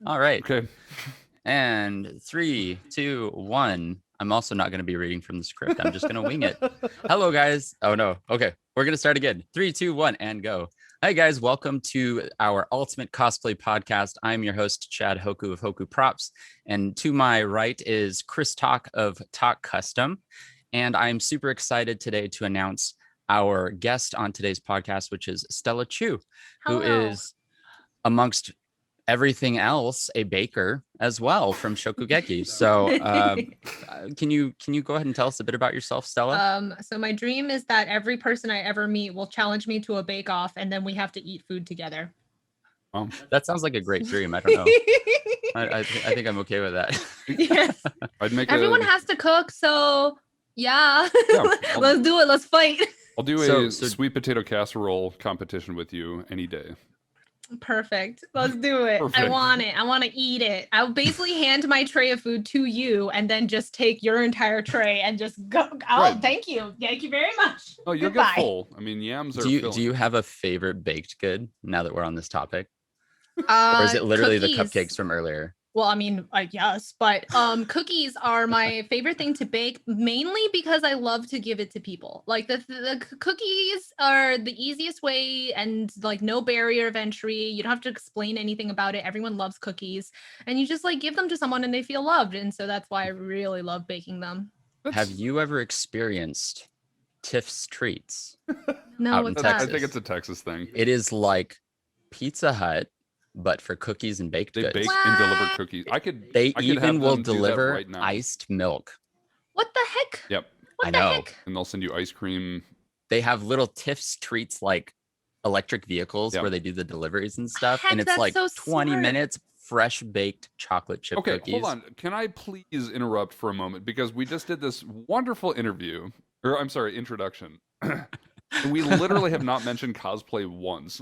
All right. Okay. And 3, 2, 1. I'm also not going to be reading from the script. I'm just going to wing it. Hello, guys. Oh, no. Okay. We're going to start again. 3, 2, 1, and go. Hi, guys. Welcome to our Ultimate Cosplay Podcast. I'm your host, Chad Hoku of Hoku Props. And to my right is Chris Talk of Talk Custom. And I'm super excited today to announce our guest on today's podcast, which is Stella Chuu, who is, amongst everything else, a baker as well from Shokugeki. So can you go ahead and tell us a bit about yourself, Stella? So my dream is that every person I ever meet will challenge me to a bake-off, and then we have to eat food together. That sounds like a great dream. I don't know. I think I'm okay with that. Yes. Everyone has to cook, so yeah. Let's do it. Let's fight. I'll do a sweet potato casserole competition with you any day. Perfect. Let's do it. Perfect. I want it. I want to eat it. I'll basically hand my tray of food to you and then just take your entire tray and just go. Oh, right. Thank you. Thank you very much. Oh, you'll get full. I mean, yams are Do you have a favorite baked good now that we're on this topic? Or is it literally cookies. The cupcakes from earlier? Well, I mean, yes, but cookies are my favorite thing to bake, mainly because I love to give it to people. Like the cookies are the easiest way and like no barrier of entry. You don't have to explain anything about it. Everyone loves cookies and you just like give them to someone and they feel loved. And so that's why I really love baking them. Have you ever experienced Tiff's Treats? No, it's I think it's a Texas thing. It is like Pizza Hut, but for cookies and baked goods. They bake and deliver cookies. They even will deliver right iced milk. What the heck? Yep. I know. And they'll send you ice cream. They have little Tiff's Treats like electric vehicles where they do the deliveries and stuff. Heck, and it's like so 20 minutes fresh baked chocolate chip cookies. Okay, hold on. Can I please interrupt for a moment? Because we just did this wonderful introduction. We literally have not mentioned cosplay once.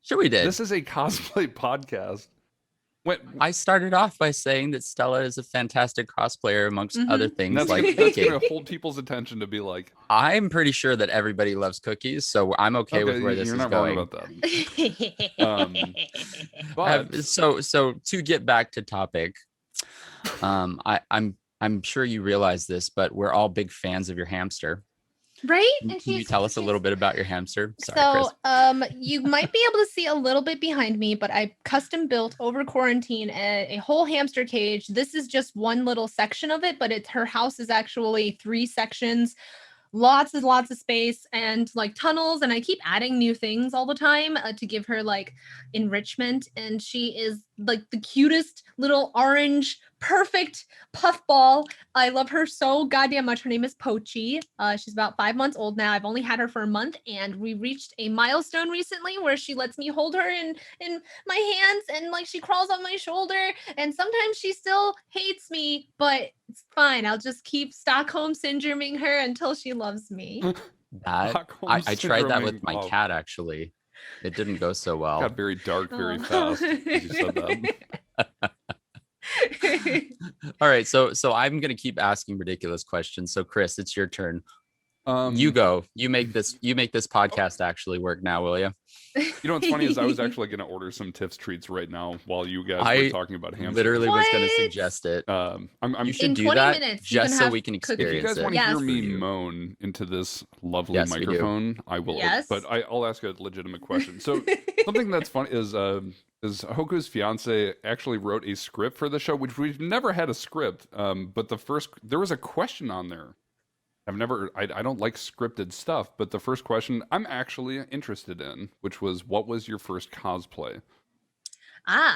Sure we did. This is a cosplay podcast. I started off by saying that Stella is a fantastic cosplayer amongst other things. That's like that's going to hold people's attention to be like... I'm pretty sure that everybody loves cookies, so I'm okay with where this is going. You're not wrong about that. So to get back to topic, I'm sure you realize this, but we're all big fans of your hamster. Right? And can you tell us a little bit about your hamster? Sorry, Chris. You might be able to see a little bit behind me, but I custom built over quarantine a whole hamster cage. This is just one little section of it, but her house is actually 3 sections. Lots and lots of space and like tunnels, and I keep adding new things all the time to give her like enrichment. And she is like the cutest little orange perfect puffball. I love her so goddamn much. Her name is Pochi. She's about 5 months old now. I've only had her for a month, and we reached a milestone recently where she lets me hold her in my hands, and like she crawls on my shoulder, and sometimes she still hates me, but it's fine. I'll just keep Stockholm syndroming her until she loves me. I tried that with my cat, actually. It didn't go so well. It got very dark very fast as you said that. All right, so I'm gonna keep asking ridiculous questions. So Chris, it's your turn. You go. You make this podcast actually work now, will you? You know what's funny is I was actually going to order some Tiff's Treats right now while you guys were talking about hamsters. Literally was going to suggest it. You should do that just so we can experience it. If you guys want to hear me moan into this lovely microphone, I will. Yes. But I'll ask a legitimate question. So something that's fun is Hoku's fiance actually wrote a script for the show, which we've never had a script. But there was a question on there. I don't like scripted stuff, but the first question I'm actually interested in, which was, what was your first cosplay?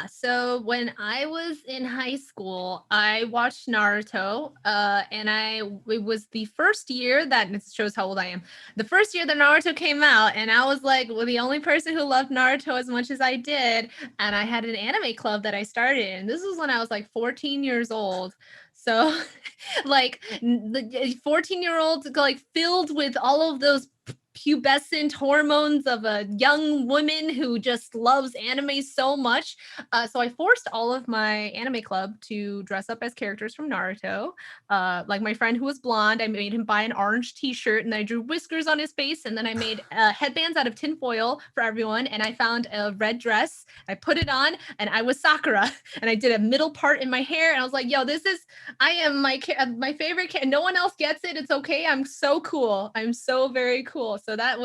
So when I was in high school, I watched Naruto, and it was the first year that, this shows how old I am, the first year that Naruto came out, and I was like, well, the only person who loved Naruto as much as I did, and I had an anime club that I started, and this was when I was like 14 years old. So like the 14-year-olds like filled with all of those pubescent hormones of a young woman who just loves anime so much. So I forced all of my anime club to dress up as characters from Naruto. Like my friend who was blonde, I made him buy an orange t-shirt, and I drew whiskers on his face, and then I made headbands out of tinfoil for everyone, and I found a red dress. I put it on, and I was Sakura, and I did a middle part in my hair, and I was like, yo, I am my favorite no one else gets it. It's okay. I'm so cool. I'm so very cool. So that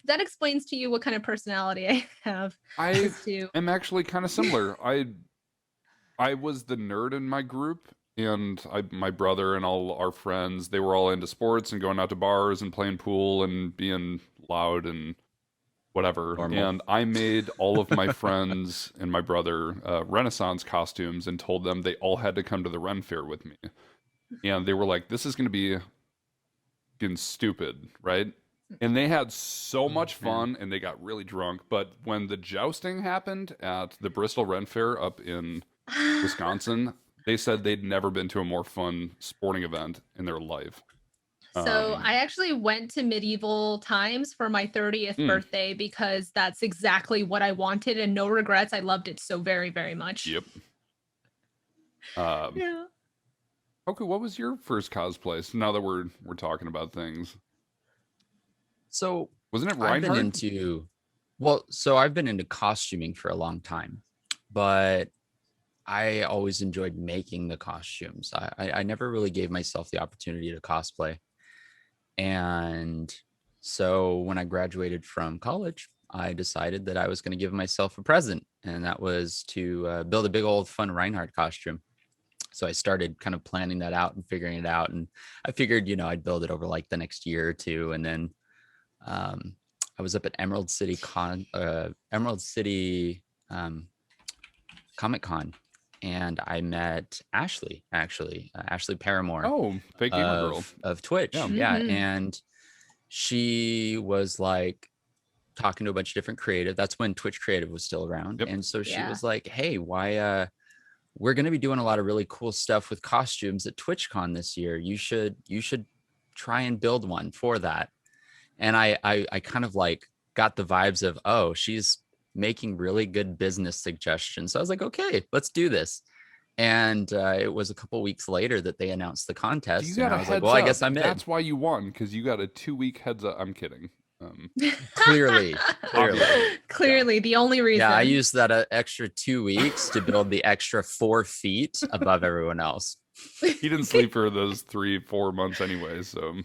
explains to you what kind of personality I have. I am actually kind of similar. I was the nerd in my group, and my brother and all our friends, they were all into sports and going out to bars and playing pool and being loud and whatever. Normal. And I made all of my friends and my brother Renaissance costumes and told them they all had to come to the Ren Fair with me. And they were like, this is going to be fucking stupid, right? And they had so much fun, and they got really drunk. But when the jousting happened at the Bristol Ren Fair up in Wisconsin, they said they'd never been to a more fun sporting event in their life. So I actually went to medieval times for my 30th birthday because that's exactly what I wanted, and no regrets. I loved it so very, very much. Yep. Yeah. Okay, what was your first cosplay? So now that we're talking about things, So wasn't it I've been Reinhardt? I've been into costuming for a long time, but I always enjoyed making the costumes. I never really gave myself the opportunity to cosplay. And so when I graduated from college, I decided that I was going to give myself a present, and that was to build a big old fun Reinhardt costume. So I started kind of planning that out and figuring it out. And I figured, I'd build it over like the next year or two. And then I was up at Emerald City Comic Con, and I met Ashley, actually, Ashley Paramore. Oh, fake gamer girl of Twitch. Yeah. And she was like talking to a bunch of different creative. That's when Twitch Creative was still around. Yep. And so she was like, hey, why we're going to be doing a lot of really cool stuff with costumes at TwitchCon this year. You should try and build one for that. And I kind of like got the vibes of, oh, she's making really good business suggestions. So I was like, okay, let's do this. And it was a couple weeks later that they announced the contest. You got and I was like, well, I guess I'm in. That's why you won, because you got a 2-week heads up. I'm kidding. Clearly. Clearly, the only reason. Yeah, I used that extra 2 weeks to build the extra 4 feet above everyone else. He didn't sleep for those 3-4 months anyway, so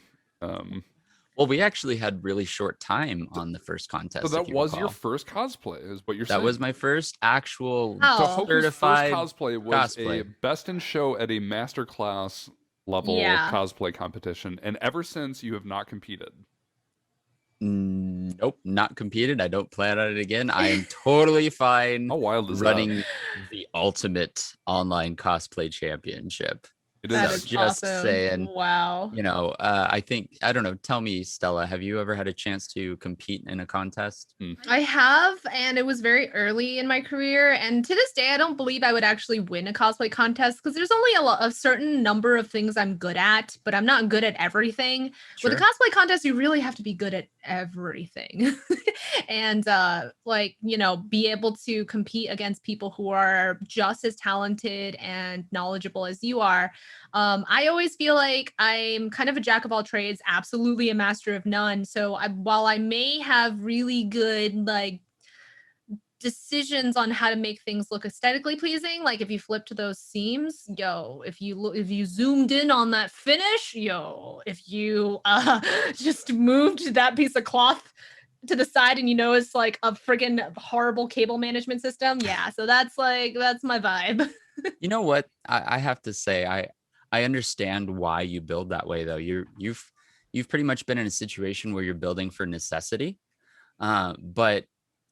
well, we actually had really short time on the first contest. So that was your first cosplay, is what you're saying? That was my first actual So Hoku's certified first cosplay was a best in show at a master class level cosplay competition, and ever since you have not competed. Nope, not competed. I don't plan on it again. I am totally fine. How wild is running the ultimate online cosplay championship? It That is is just awesome. saying. Wow. I think, I don't know. Tell me, Stella, have you ever had a chance to compete in a contest? I have, and it was very early in my career. And to this day, I don't believe I would actually win a cosplay contest because there's only a certain number of things I'm good at, but I'm not good at everything. Sure. With a cosplay contest, you really have to be good at everything. And be able to compete against people who are just as talented and knowledgeable as you are. I always feel like I'm kind of a jack of all trades, absolutely a master of none. So while I may have really good decisions on how to make things look aesthetically pleasing, like if you flip to those seams, if you zoomed in on that finish, if you just moved that piece of cloth to the side and it's like a friggin' horrible cable management system, so that's my vibe. You know what? I have to say, I understand why you build that way, though. You've pretty much been in a situation where you're building for necessity. But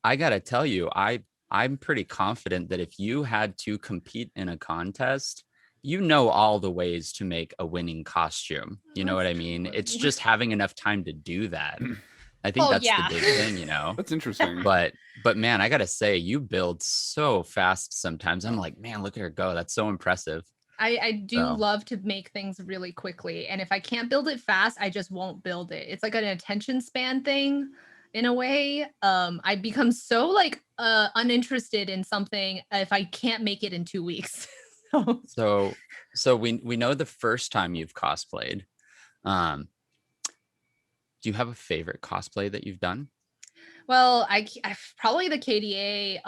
I gotta tell you, I'm pretty confident that if you had to compete in a contest, all the ways to make a winning costume. You know what I mean? It's just having enough time to do that. I think that's the big thing, That's interesting. But man, I gotta say, you build so fast sometimes. I'm like, man, look at her go. That's so impressive. I do So. love to make things really quickly. And if I can't build it fast, I just won't build it. It's like an attention span thing in a way. I become so like uninterested in something if I can't make it in 2 weeks. So we know the first time you've cosplayed. Do you have a favorite cosplay that you've done? Well, I probably the KDA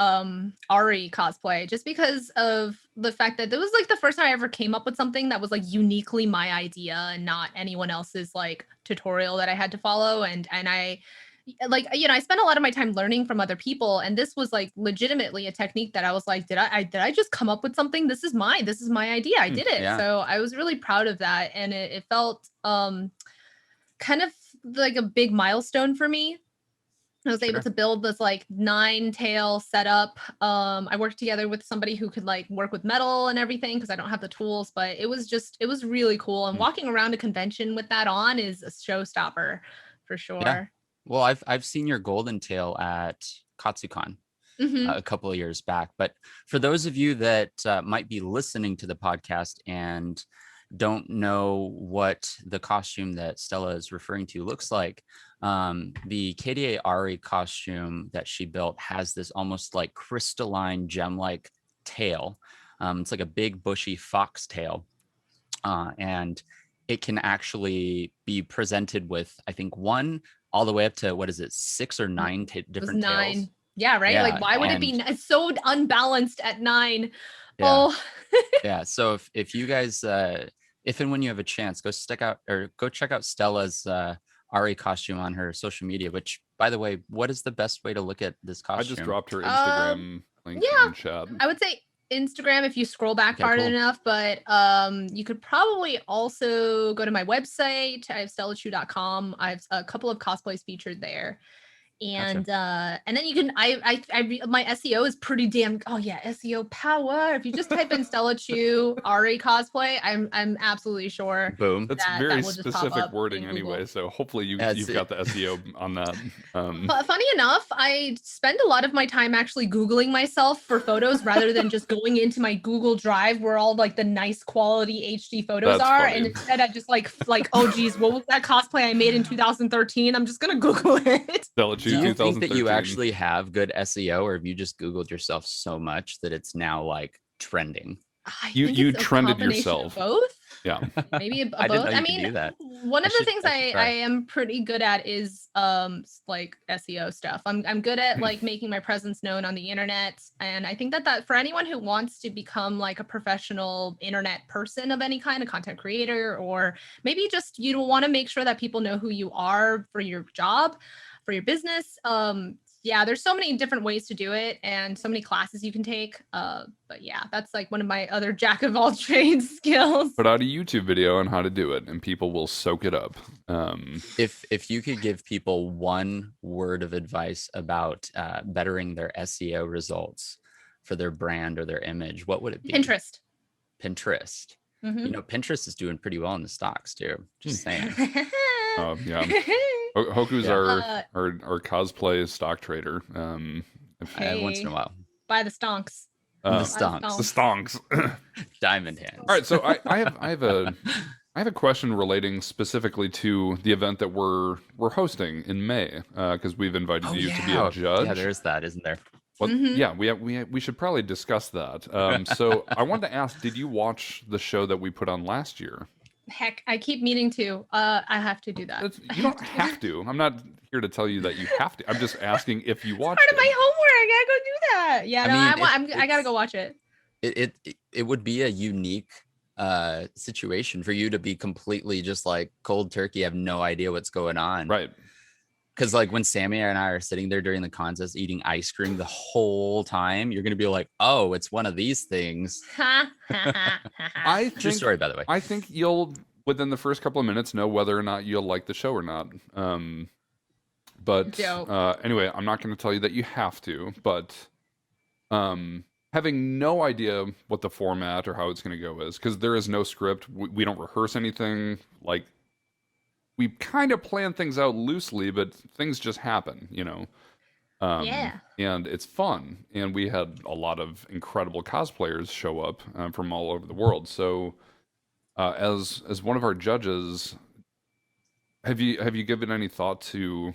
Ari cosplay, just because of the fact that it was like the first time I ever came up with something that was like uniquely my idea and not anyone else's like tutorial that I had to follow. And I like, you know, I spent a lot of my time learning from other people, and this was like legitimately a technique that I was like, did I just come up with something? This is my idea. I did it. Yeah. So I was really proud of that, and it felt kind of like a big milestone for me. I was able to build this like 9-tail setup. I worked together with somebody who could like work with metal and everything because I don't have the tools, but it was really cool. And walking around a convention with that on is a showstopper for sure. Yeah. Well, I've seen your golden tail at KatsuCon a couple of years back. But for those of you that might be listening to the podcast and don't know what the costume that Stella is referring to looks like, the KDA Ari costume that she built has this almost like crystalline gem-like tail. It's like a big bushy fox tail, and it can actually be presented with, I think, one all the way up to, what is it, 6 or 9 different tails? Yeah, right. Yeah, like, why would it be so unbalanced at 9? Yeah. Oh, yeah. So if you guys, if and when you have a chance, go check out Stella's Ari costume on her social media. Which, by the way, what is the best way to look at this costume? I just dropped her Instagram link in chat. I would say Instagram if you scroll back far enough, but you could probably also go to my website. I have stellachuu.com. I have a couple of cosplays featured there. And and then you can my SEO is pretty damn SEO power. If you just type in Stella Chuu Ari cosplay, I'm absolutely sure. Boom. That's very specific wording anyway, so hopefully you've got the SEO on that. But funny enough, I spend a lot of my time actually Googling myself for photos rather than just going into my Google Drive where all like the nice quality HD photos are. Funny. And instead I just like oh geez, what was that cosplay I made in 2013? I'm just gonna Google it. Stella Chuu. Do you think that you actually have good SEO, or have you just Googled yourself so much that it's now like trending? You trended yourself. Both? Yeah. Maybe both. I mean, one of the things I am pretty good at is like SEO stuff. I'm good at like making my presence known on the internet, and I think that for anyone who wants to become like a professional internet person of any kind, a content creator, or maybe just you want to make sure that people know who you are for your job, for your business. There's so many different ways to do it and so many classes you can take. But yeah, that's like one of my other jack of all trades skills. Put out a YouTube video on how to do it and people will soak it up. If you could give people one word of advice about bettering their SEO results for their brand or their image, what would it be? Pinterest. You know, Pinterest is doing pretty well in the stocks too. Just saying. Yeah. Hoku's our cosplay stock trader. Once in a while. Buy the stonks. The stonks. Diamond hands. All right, so I have a question relating specifically to the event that we're hosting in May, because we've invited you to be a judge. Yeah, there's that, isn't there? Well, yeah, we should probably discuss that. So I wanted to ask, did you watch the show that we put on last year? Heck, I keep meaning to. I have to do that. You don't have to. I'm not here to tell you that you have to. I'm just asking if you watched it. Part of my homework. I gotta go do that. Yeah, I gotta go watch it. It would be a unique situation for you to be completely just like cold turkey, have no idea what's going on. Right. Because like when Sammy and I are sitting there during the contest eating ice cream the whole time, you're gonna be like, oh, it's one of these things. True story, by the way. I think you'll within the first couple of minutes know whether or not you'll like the show or not. But anyway, I'm not going to tell you that you have to. But having no idea what the format or how it's going to go is, because there is no script. We don't rehearse anything. Like, we kind of plan things out loosely, but things just happen, you know. And it's fun. And we had a lot of incredible cosplayers show up from all over the world. So as one of our judges, have you given any thought to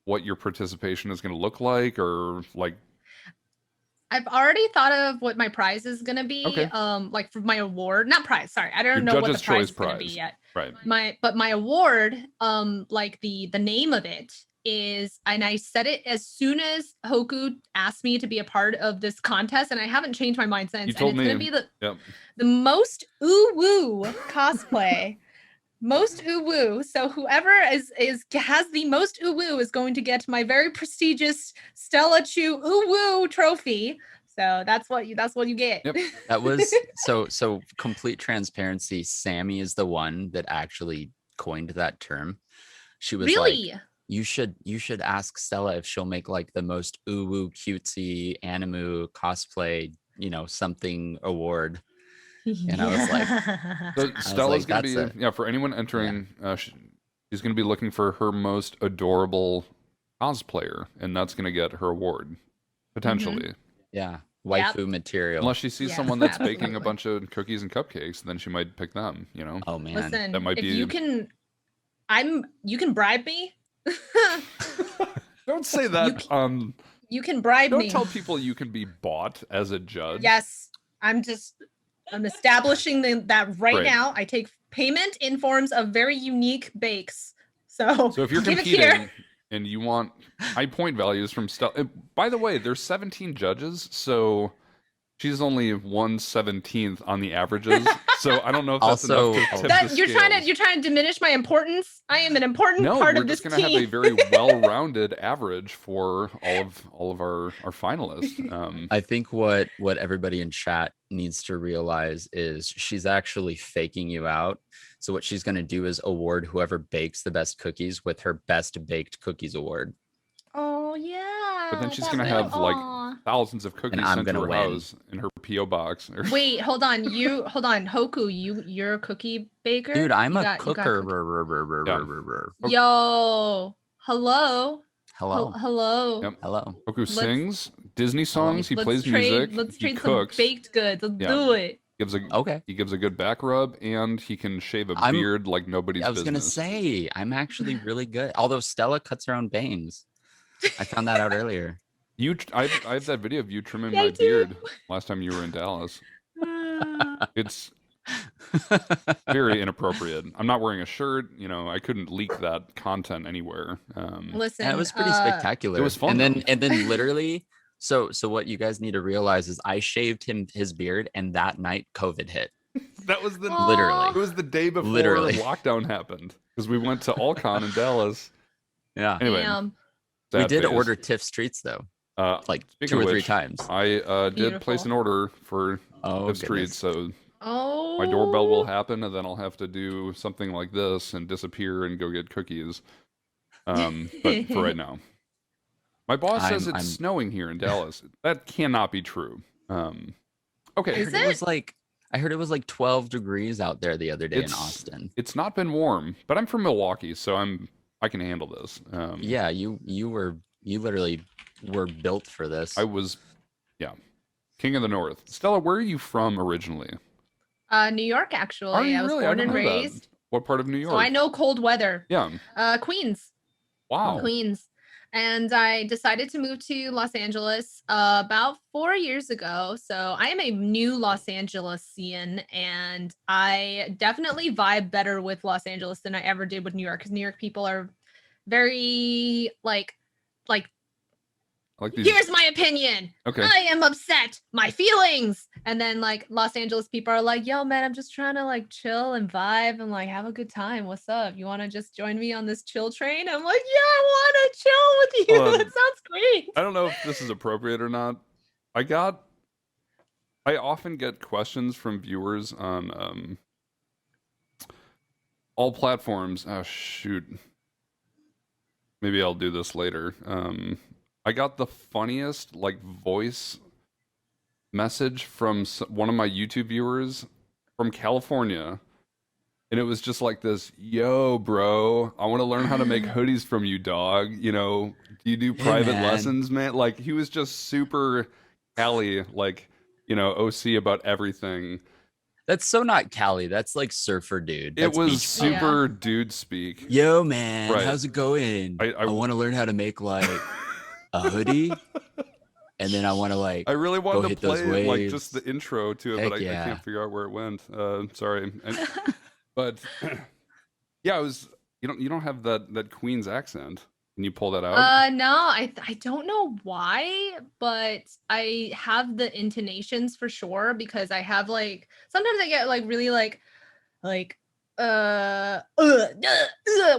what your participation is going to look like, or like? I've already thought of what my prize is gonna be. Okay. Like for my award, not prize. Sorry, I don't Your know what the judge's prize choice is gonna be prize. yet. Right. My award, like the name of it is, and I said it as soon as Hoku asked me to be a part of this contest, and I haven't changed my mind since. You told and it's me. gonna be Yep. the most woo cosplay. Most woo. So whoever has the most woo is going to get my very prestigious Stella Chuu woo trophy. So that's what you get. Yep. That was so complete transparency. Sammy is the one that actually coined that term. She was Really? like, you should ask Stella if she'll make like the most woo cutesy anime cosplay, something award. And I was like, So Stella's like, going to be, for anyone entering, she's going to be looking for her most adorable cosplayer, and that's going to get her award, potentially. yeah, waifu material. Unless she sees Yes, someone that's baking a absolutely. bunch of cookies and cupcakes, then she might pick them, Oh man. Listen, That might if be- you can bribe me. Don't say that. You can bribe Don't me. tell people you can be bought as a judge. Yes, I'm establishing that right Great. now. I take payment in forms of very unique bakes. So So if you're give it here. competing and you want high point values from Stella, by the way, there's 17 judges, so she's only 1/17th on the averages. So I don't know if that's Also- enough to tip That the you're trying to diminish my importance. I am an important No, part we're of this just gonna team. have a very well-rounded average for all of our finalists. I think what everybody in chat needs to realize is she's actually faking you out. So what she's going to do is award whoever bakes the best cookies with her best baked cookies award. Oh yeah. But then she's that gonna would- have like Aw. thousands of cookies I'm sent to gonna her win. house in her PO box. Wait, hold on. Hoku, you're a cookie baker? Dude, I'm You a got cooker. cookie- Yo, hello. Hello. Hello. Yep. Hello. Hoku sings Disney songs. He Let's plays trade, music. Let's he trade cooks. some baked goods. Let's Yeah. do it. Okay. He gives a good back rub, and he can shave a I'm- beard like nobody's I was going to business. say, I'm actually really good. Although Stella cuts her own bangs. I found that out earlier. I have that video of you trimming Yeah, I my do. beard last time you were in Dallas. It's very inappropriate. I'm not wearing a shirt. I couldn't leak that content anywhere. Listen, And it was pretty spectacular. It was fun, And then literally, so what you guys need to realize is I shaved his beard, and that night COVID hit. That was the Aw. Literally. It was the day before Literally. lockdown happened because we went to Allcon in Dallas. Yeah. Anyway, Damn. We sad did phase. order Tiff's treats though, like Speaking 2 of or 3 which, times. I did place Beautiful. an order for Oh, Tiff's treats, so Oh. my doorbell will happen, and then I'll have to do something like this and disappear and go get cookies. But for right now, my boss says it's I'm- snowing here in Dallas. That cannot be true. Okay, Is I heard it was like 12 degrees out there the other day in It's- Austin. it's not been warm, but I'm from Milwaukee, so I can handle this. Yeah, you literally were built for this. I was, king of the North. Stella, where are you from originally? New York, actually. Are you I was really? I born don't and know that. raised. What part of New York? So I know cold weather. Yeah. Queens. Wow. Queens. And I decided to move to Los Angeles about 4 years ago. So I am a new Los Angelesian, and I definitely vibe better with Los Angeles than I ever did with New York, because New York people are very like I like these. here's my opinion. Okay. I am upset. My feelings. And then like Los Angeles people are like, yo, man, I'm just trying to like chill and vibe and like have a good time. What's up? You want to just join me on this chill train? I'm like, yeah, I want to chill with you. Hold on. That sounds great. I don't know if this is appropriate or not. I often get questions from viewers on all platforms. Oh shoot. Maybe I'll do this later. I got the funniest like voice message from one of my YouTube viewers from California, And it was just like this, yo, bro, I want to learn how to make hoodies from you, dog. You know, do you do private lessons, man? Like, he was just super Cali, like, you know, OC about everything. That's so not Cali. That's like surfer dude. It That's was beach super dude speak. Yo, man, Right. how's it going? I want to learn how to make like a hoodie, and then I want to like. I really wanted to hit those play like waves. just the intro to it, Heck but I yeah. can't figure out where it went. Sorry. But yeah, it was. You don't have that Queen's accent. Can you pull that out? No, I don't know why, but I have the intonations for sure because I have like sometimes I get like really like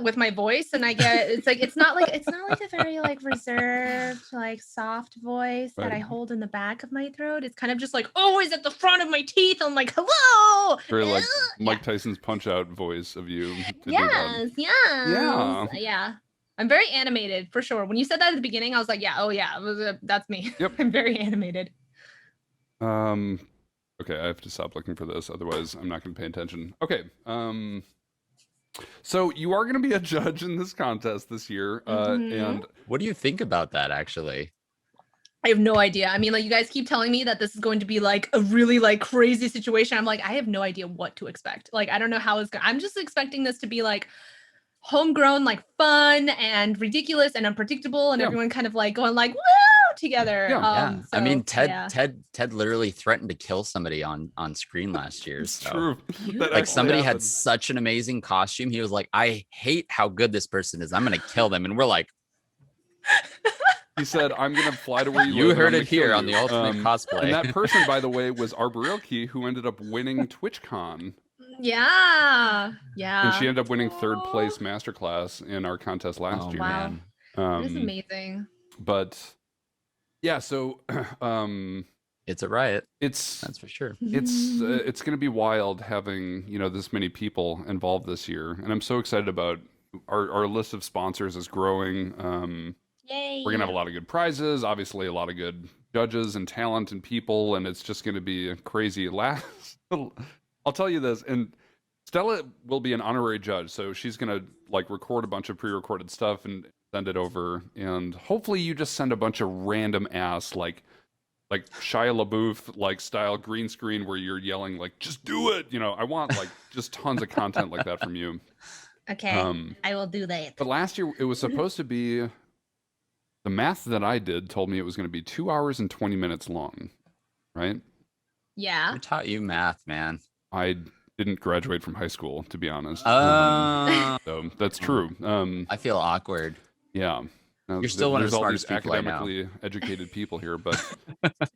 with my voice, and I get it's not like a very like reserved like soft voice that I Right. hold in the back of my throat. It's kind of just like always at the front of my teeth. I'm like, hello. Very like Mike Yeah. Tyson's punch out voice of you. To do Yes, yes. Yeah. Yeah. I'm very animated for sure. When you said that at the beginning, I was like, yeah, oh yeah, that's me. Yep. I'm very animated. that. Okay, I have to stop looking for this, otherwise I'm not going to pay attention. Okay. So you are going to be a judge in this contest this year, Mhm. and What do you think about that, actually? I have no idea. I mean, like you guys keep telling me that this is going to be like a really like crazy situation. I'm like, I have no idea what to expect. Like, I don't know how it's going. I'm just expecting this to be like homegrown, like fun and ridiculous and unpredictable, and Yeah. everyone kind of like going like woo together. Yeah. Yeah, I mean, so, yeah. Ted literally threatened to kill somebody on screen last year. it's So. true. That Like actually somebody had happened. such an amazing costume. He was like, I hate how good this person is. I'm gonna kill them. And we're like, He said, "I'm going to fly to where you you live. and I'm heard gonna it here kill on the you." Ultimate Cosplay. And that person, by the way, was Arborealkey, who ended up winning TwitchCon. Yeah. Yeah. And she ended up winning third place masterclass in our contest last Oh, year. Wow. man. It is Um, amazing. but yeah, so It's a riot. it's That's for sure. it's going to be wild having, you know, this many people involved this year, and I'm so excited about our list of sponsors is growing. Yay. We're gonna have a lot of good prizes, obviously a lot of good judges and talent and people, and it's just gonna be a crazy last. I'll tell you this, and Stella will be an honorary judge, so she's gonna like record a bunch of pre-recorded stuff and send it over, and hopefully you just send a bunch of random ass like Shia LaBeouf like style green screen where you're yelling like just do it, you know. I want like just tons of content like that from you. Okay. I will do that. But last year it was supposed to be, the math that I did told me it was going to be 2 hours and 20 minutes long, right? Yeah. Who taught you math, man? I didn't graduate from high school, to be honest. So that's true. I feel awkward. Yeah. Now, You're still one of there's the all smartest these people I know. academically educated people here, but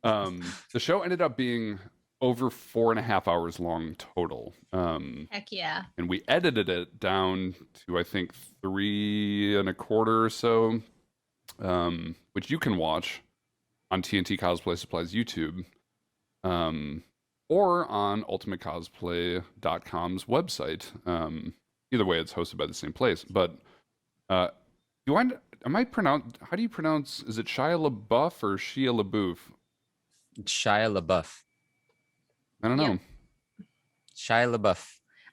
the show ended up being over 4.5 hours long total. Heck yeah. And we edited it down to, I think, 3.25 or so, which you can watch on TNT Cosplay Supplies YouTube, or on ultimatecosplay.com's website. Either way, it's hosted by the same place. But how do you pronounce, is it Shia LaBeouf or Shia LaBeouf? Shia LaBeouf. I don't know. Yeah. Shia LaBeouf.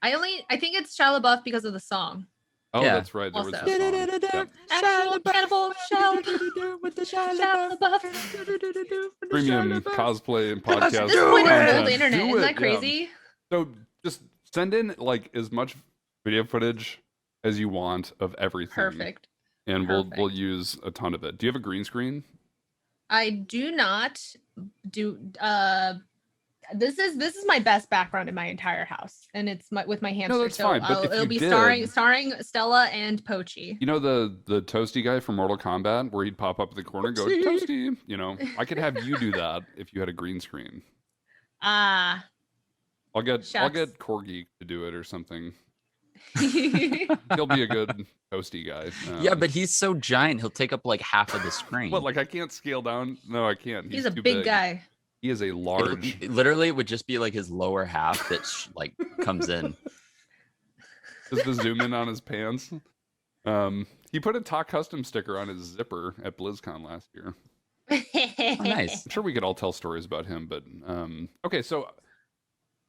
I think it's Shia LaBeouf because of the song. Oh, Yeah. that's right. There was Also. a song. Yeah. Actual cannibal Shia LaBeouf. Premium cosplay and podcast. This is when it's content. old internet. Do Isn't it, that yeah. crazy? So just send in like as much video footage as you want of everything. Perfect. And we'll Perfect. use a ton of it. Do you have a green screen? I do not do this is my best background in my entire house, and it's with my hamster. that's so fine, but if it'll you be did- starring Stella and Pochi. You know the toasty guy from Mortal Kombat where he'd pop up in the corner and go, Oopsie. toasty. You know, I could have you do that if you had a green screen. Ah. I'll get Shucks. Corgi to do it or something. He's He'll be a good toasty guy. Yeah, but he's so giant, he'll take up like half of the screen. what? Like I can't scale down? No, I can't. a too big guy. He is a large. Literally, it would just be like his lower half that like comes in. Just to zoom in on his pants. He put a Talk Custom sticker on his zipper at BlizzCon last year. Oh, nice. I'm sure we could all tell stories about him, but okay, so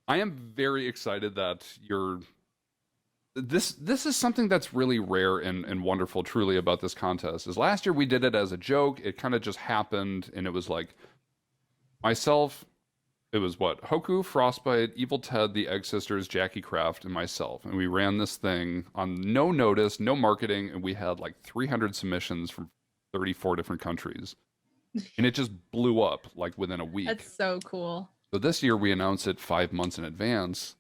I am very excited that you're this is something that's really rare and wonderful truly about this contest. Is last year we did it as a joke. It kind of just happened, and it was like myself, it was what? Hoku, Frostbite, Evil Ted, the Egg Sisters, Jackie Craft, and myself. And we ran this thing on no notice, no marketing, and we had like 300 submissions from 34 different countries. And it just blew up like within a week. That's so cool. So this year we announced it 5 months in advance.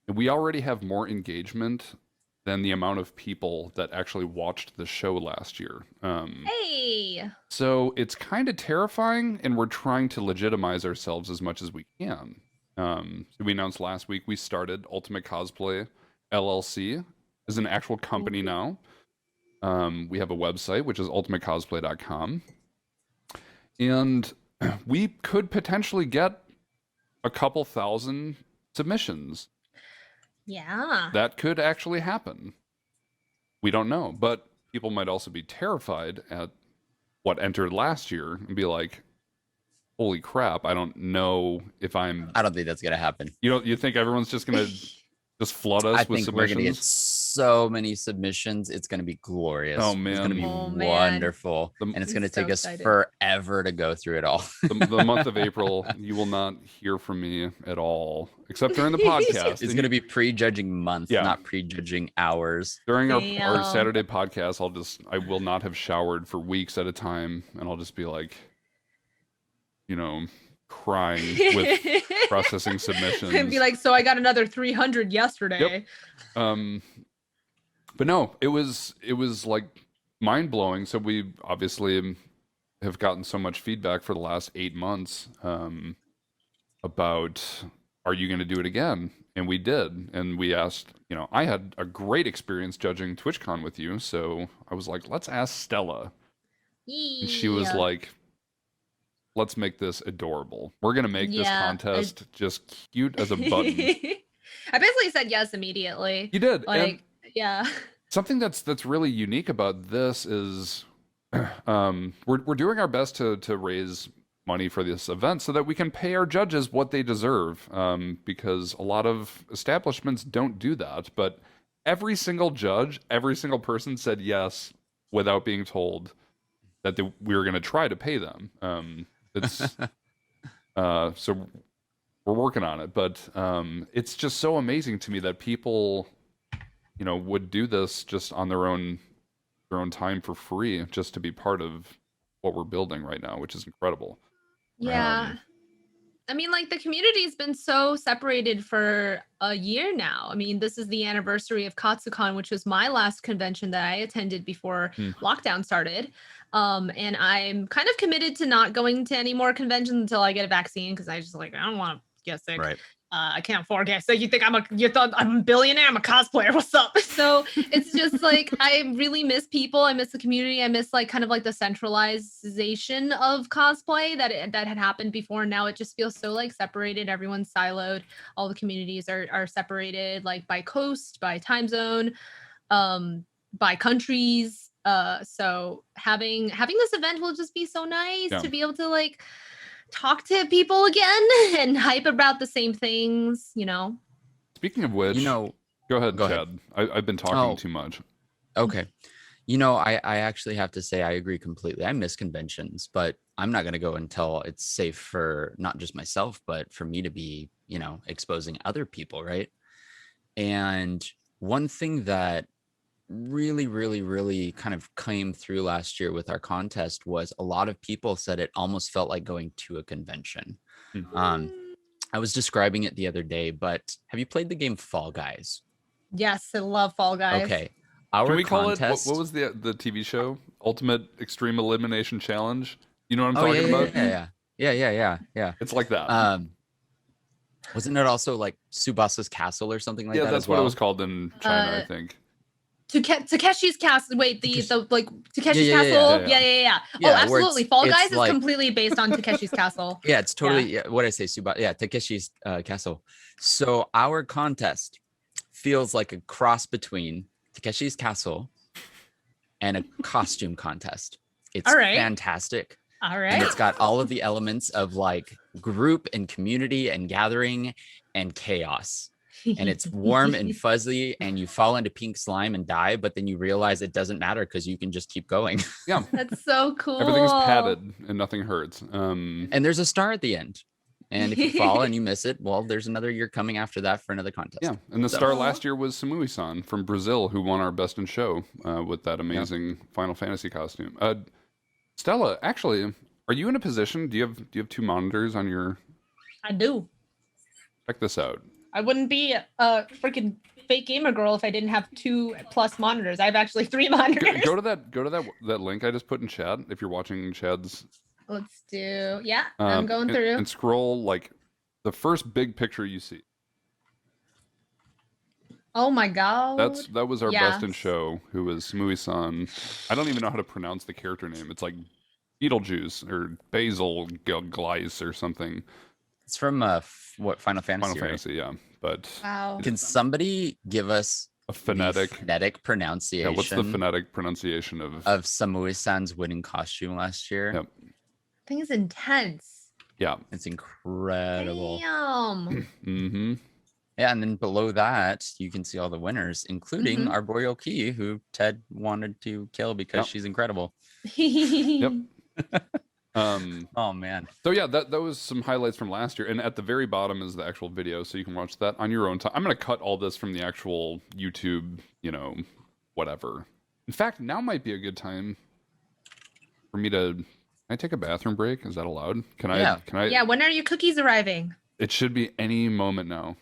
And we already have more engagement than the amount of people that actually watched the show last year. Hey! So it's kind of terrifying, and we're trying to legitimize ourselves as much as we can. So we announced last week we started Ultimate Cosplay LLC as an actual company now. We have a website, which is ultimatecosplay.com. And we could potentially get a couple thousand submissions. Yeah. That could actually happen. We don't know, but people might also be terrified at what entered last year and be like, holy crap, I don't know if I don't think that's gonna happen. You think everyone's just gonna just flood us I with think submissions? we're gonna get so many submissions. It's gonna be glorious. Oh, man. It's gonna be man. wonderful, and it's I'm gonna so take us excited. forever to go through it all. The month of April, you will not hear from me at all, except during the podcast. It's gonna be prejudging month, Yeah. not prejudging hours. During our Damn. Saturday podcast, I will not have showered for weeks at a time, and I'll just be like, crying with processing submissions. And be like, so I got another 300 yesterday. But no, it was like mind blowing. So we obviously have gotten so much feedback for the last 8 months about, are you going to do it again? And we did. And we asked, I had a great experience judging TwitchCon with you. So I was like, let's ask Stella. And she was Yeah. like, let's make this adorable. We're going to make this Yeah, contest just cute as a button. I basically said yes immediately. You did. And Like, yeah. something that's really unique about this is we're doing our best to raise money for this event so that we can pay our judges what they deserve, because a lot of establishments don't do that. But every single judge, every single person said yes without being told that we were going to try to pay them. It's so we're working on it, but it's just so amazing to me that people would do this just on their own time for free, just to be part of what we're building right now, which is incredible. Yeah. I mean, like, the community's been so separated for a year now. I mean, this is the anniversary of Katsucon, which was my last convention that I attended before lockdown started. And I'm kind of committed to not going to any more conventions until I get a vaccine, because I don't want to get sick. Right. I can't afford gas. So you thought I'm a billionaire? I'm a cosplayer. What's up? So it's just like, I really miss people. I miss the community. I miss kind of the centralization of cosplay that had happened before. Now it just feels so separated. Everyone's siloed. All the communities are separated, by coast, by time zone, by countries. So having this event will just be so nice to be able to talk to people again and hype about the same things, Speaking of which, go ahead, Chad. I've been talking too much. Okay. I actually have to say I agree completely. I miss conventions, but I'm not going to go until it's safe for not just myself, but for me to be, exposing other people, right? And one thing that really kind of came through last year with our contest was a lot of people said it almost felt like going to a convention. I was describing it the other day, but have you played the game Fall Guys? Yes, I love Fall Guys. Okay. Can we call it, what was the TV show? Ultimate Extreme Elimination Challenge? You know what I'm talking about? Yeah. It's like that. Wasn't it also Tsubasa's Castle or something like that? Yeah, that's what it was called in China, I think. Takeshi's Castle. Wait, Takeshi's Yeah. Castle. Yeah. Oh, absolutely. Fall Guys is completely based on Takeshi's Castle. Yeah, it's totally. What did I say? Takeshi's Castle. So our contest feels like a cross between Takeshi's Castle and a costume contest. It's fantastic. All right. And it's got all of the elements of group and community and gathering and chaos. and it's warm and fuzzy and you fall into pink slime and die, but then you realize it doesn't matter because you can just keep going. Yeah. That's so cool. Everything's padded and nothing hurts. And there's a star at the end. And if you fall and you miss it, well, there's another year coming after that for another contest. Yeah, and the star last year was Samui-san from Brazil, who won our Best in Show with that amazing Final Fantasy costume. Stella, actually, are you in a position? Do you have 2 monitors on your? I do. Check this out. I wouldn't be a freaking fake gamer girl if I didn't have 2+ monitors. I have actually 3 monitors. Go to that link I just put in chat. If you're watching Chad's. Let's do. Yeah, I'm going through. And scroll like the first big picture you see. Oh my god. That was our Best in Show, who was Samui-san. I don't even know how to pronounce the character name. It's like Beetlejuice or Basil Gleis or something. It's from what, Final Fantasy? Final Fantasy, yeah. But wow. Can somebody give us a phonetic pronunciation? Yeah, what's the phonetic pronunciation of Samui-san's winning costume last year? Yep. I think it's intense. Yeah. It's incredible. Damn. Mm-hmm. Yeah, and then below that, you can see all the winners, including our boy Oki, who Ted wanted to kill because she's incredible. Yep. Oh man. So yeah, that was some highlights from last year, and at the very bottom is the actual video, so you can watch that on your own time. I'm gonna cut all this from the actual YouTube, whatever. In fact, now might be a good time for me to. Can I take a bathroom break? Is that allowed? Can I? Yeah. When are your cookies arriving? It should be any moment now.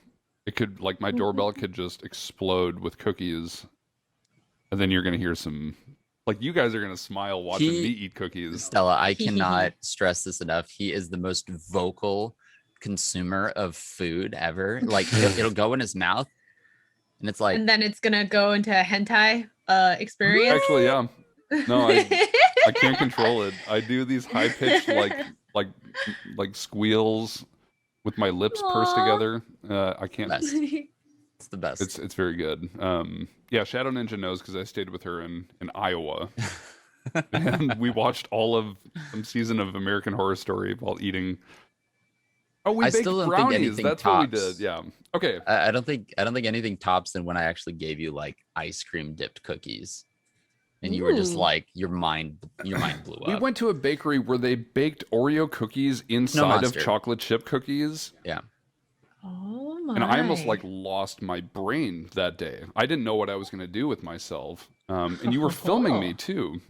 It could, like, my doorbell could just explode with cookies, and then you're gonna hear some. Like, you guys are going to smile watching me eat cookies. Stella, I cannot stress this enough. He is the most vocal consumer of food ever. Like, it'll go in his mouth, and it's like... And then it's going to go into a hentai experience? Actually, yeah. No, I can't control it. I do these high-pitched, like squeals with my lips pursed together. I can't... It's the best. It's very good. Yeah, Shadow Ninja knows because I stayed with her in Iowa, and we watched all of some season of American Horror Story while eating. Oh, we baked brownies. That's what we did. Yeah. Okay. I don't think anything tops than when I actually gave you like ice cream dipped cookies, and you were just like your mind blew up. We went to a bakery where they baked Oreo cookies inside of chocolate chip cookies. Yeah. Oh my. And I almost like lost my brain that day. I didn't know what I was going to do with myself. And you were filming me too.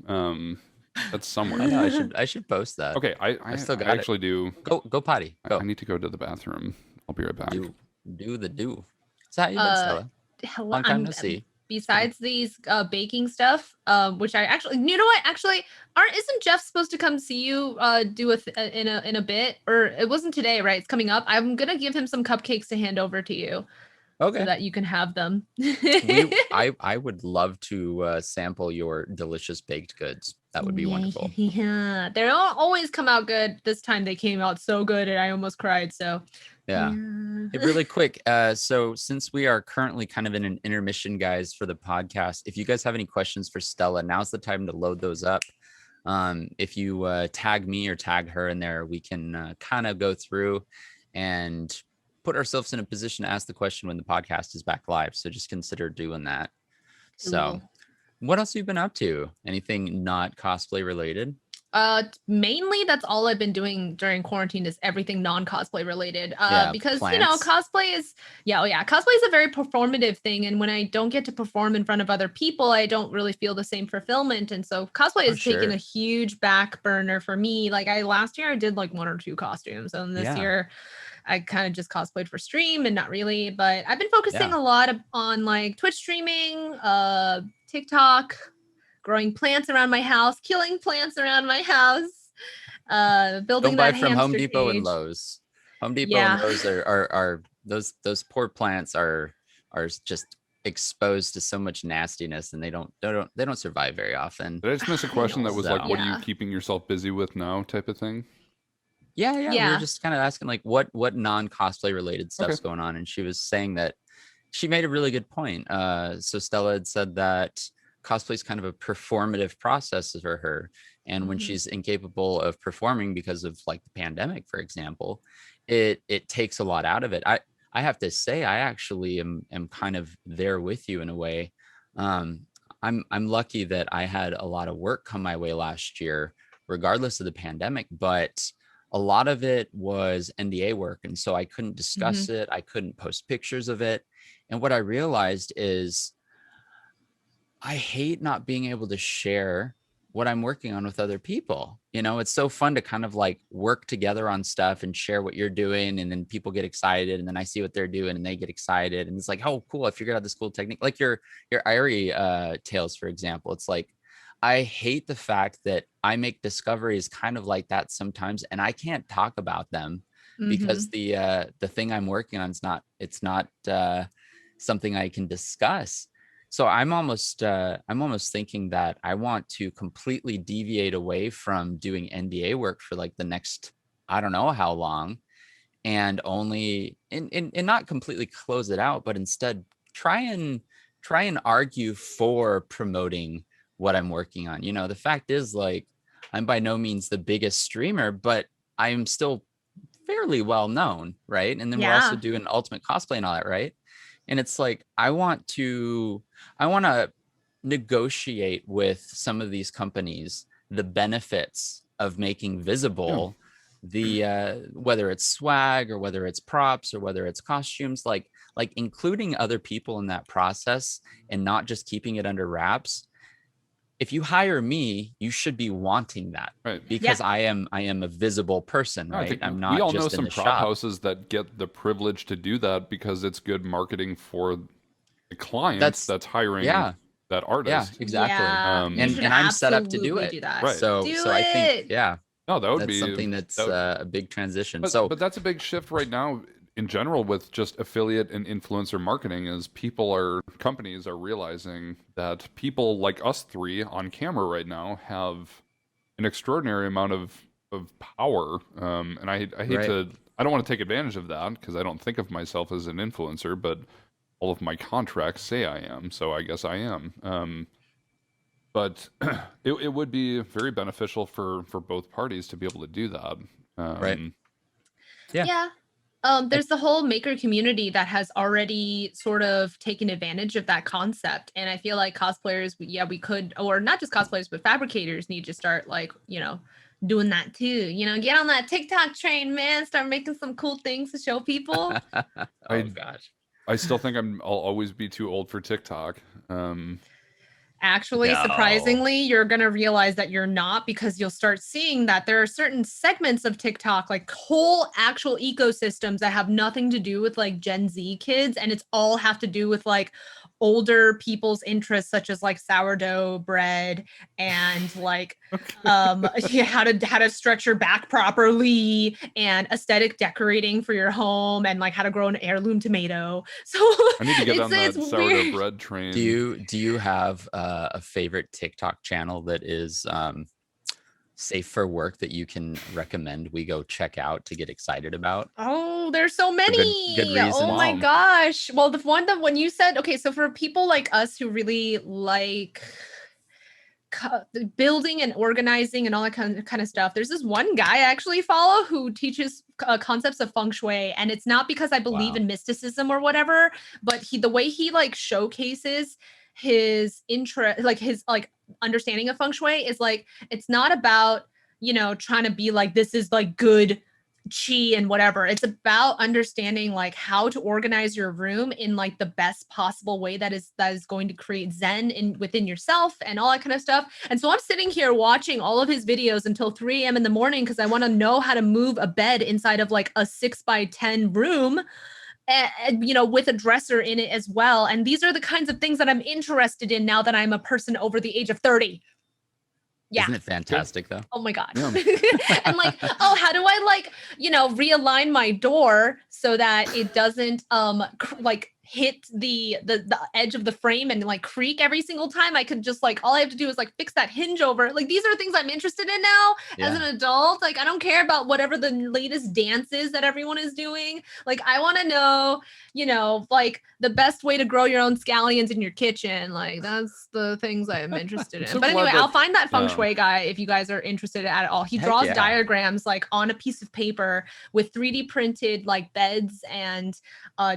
That's somewhere. I know, I should post that. Okay, I still got actually do. Go potty. Go. I need to go to the bathroom. I'll be right back. Do the do. So how you been, Stella? Hello. Long time no see. Besides these baking stuff, which I actually, you know what? Actually, isn't Jeff supposed to come see you do in a bit? Or it wasn't today, right? It's coming up. I'm gonna give him some cupcakes to hand over to you, okay, so that you can have them. I would love to sample your delicious baked goods. That would be wonderful. Yeah, they don't always come out good. This time they came out so good, and I almost cried. So. Yeah. Hey, really quick. So since we are currently kind of in an intermission, guys, for the podcast, if you guys have any questions for Stella, now's the time to load those up. If you tag me or tag her in there, we can kind of go through and put ourselves in a position to ask the question when the podcast is back live. So just consider doing that. So what else have you been up to? Anything not cosplay related? Mainly that's all I've been doing during quarantine is everything non-cosplay related. Because plants. Cosplay is cosplay is a very performative thing, and when I don't get to perform in front of other people, I don't really feel the same fulfillment. And so cosplay has taken a huge back burner for me. Like last year I did like 1 or 2 costumes, and this year I kind of just cosplayed for stream and not really, but I've been focusing a lot on like Twitch streaming, TikTok, growing plants around my house, killing plants around my house, building. Don't buy from Home Depot cage. And Lowe's. Home Depot and Lowe's are those poor plants are just exposed to so much nastiness, and they don't survive very often. Did I just miss a question that was like, what are you keeping yourself busy with now, type of thing? Yeah. We were just kind of asking like what non-cosplay related stuff's going on, and she was saying that she made a really good point. So Stella had said that cosplay is kind of a performative process for her, and when she's incapable of performing because of like the pandemic, for example, it takes a lot out of it. I have to say, I actually am kind of there with you in a way. I'm lucky that I had a lot of work come my way last year, regardless of the pandemic, but a lot of it was NDA work. And so I couldn't discuss it. I couldn't post pictures of it. And what I realized is I hate not being able to share what I'm working on with other people. You know, it's so fun to kind of like work together on stuff and share what you're doing. And then people get excited, and then I see what they're doing and they get excited. And it's like, oh, cool. I figured out this cool technique. Like your Irie tales, for example. It's like, I hate the fact that I make discoveries kind of like that sometimes, and I can't talk about them because the thing I'm working on is not something I can discuss. So I'm almost thinking that I want to completely deviate away from doing NDA work for like the next, I don't know how long, and only and not completely close it out, but instead try and argue for promoting what I'm working on. You know, the fact is, like, I'm by no means the biggest streamer, but I'm still fairly well known, right? And then we're also doing ultimate cosplay and all that, right? And it's like, I want to negotiate with some of these companies the benefits of making visible the whether it's swag or whether it's props or whether it's costumes, like including other people in that process and not just keeping it under wraps. If you hire me, you should be wanting that, right? Because I am a visible person, right? I'm not. We all just know some in the prop shop. houses that get the privilege to do that because it's good marketing for the client that's hiring that artist. Yeah, exactly. And I'm set up to do it. Do that. Right. So I think no, that's be something that's a big transition. But that's a big shift right now in general with just affiliate and influencer marketing. Is companies are realizing that people like us three on camera right now have an extraordinary amount of power. And I hate to, I don't want to take advantage of that because I don't think of myself as an influencer, but all of my contracts say I am, so I guess I am. But it would be very beneficial for both parties to be able to do that. Right. Yeah. There's the whole maker community that has already sort of taken advantage of that concept. And I feel like cosplayers, we could, or not just cosplayers, but fabricators need to start like, doing that too. Get on that TikTok train, man. Start making some cool things to show people. Oh, gosh. I still think I'll always be too old for TikTok. Actually, surprisingly, you're going to realize that you're not, because you'll start seeing that there are certain segments of TikTok, like whole actual ecosystems that have nothing to do with like Gen Z kids. And it's all have to do with like older people's interests, such as like sourdough bread and like how to stretch your back properly and aesthetic decorating for your home and like how to grow an heirloom tomato. So I need to get on that sourdough bread train. Do you have a favorite TikTok channel that is safe for work that you can recommend we go check out to get excited about? Oh, there's so many. Good reason. Oh my gosh. Well, the one that when you said, okay, so for people like us who really like building and organizing and all that kind of stuff, there's this one guy I actually follow who teaches concepts of feng shui, and it's not because I believe in mysticism or whatever, but the way he like showcases his interest, like his like understanding of feng shui is like, it's not about trying to be like, this is like good chi and whatever. It's about understanding like how to organize your room in like the best possible way that is going to create zen within yourself and all that kind of stuff. And so I'm sitting here watching all of his videos until 3 a.m. in the morning because I want to know how to move a bed inside of like a 6x10 room. And with a dresser in it as well. And these are the kinds of things that I'm interested in now that I'm a person over the age of 30. Yeah. Isn't it fantastic though? Oh my God. Yeah. And like, how do I like, realign my door so that it doesn't like hit the edge of the frame and like creak every single time. I could just like, all I have to do is like fix that hinge over. Like these are things I'm interested in now as an adult. Like I don't care about whatever the latest dance is that everyone is doing. Like I want to know, you know, like the best way to grow your own scallions in your kitchen. Like that's the things I'm interested in. so But anyway, glad I'll that- find that feng yeah. shui guy if you guys are interested at all. He Heck draws yeah. diagrams like on a piece of paper with 3D printed like beds and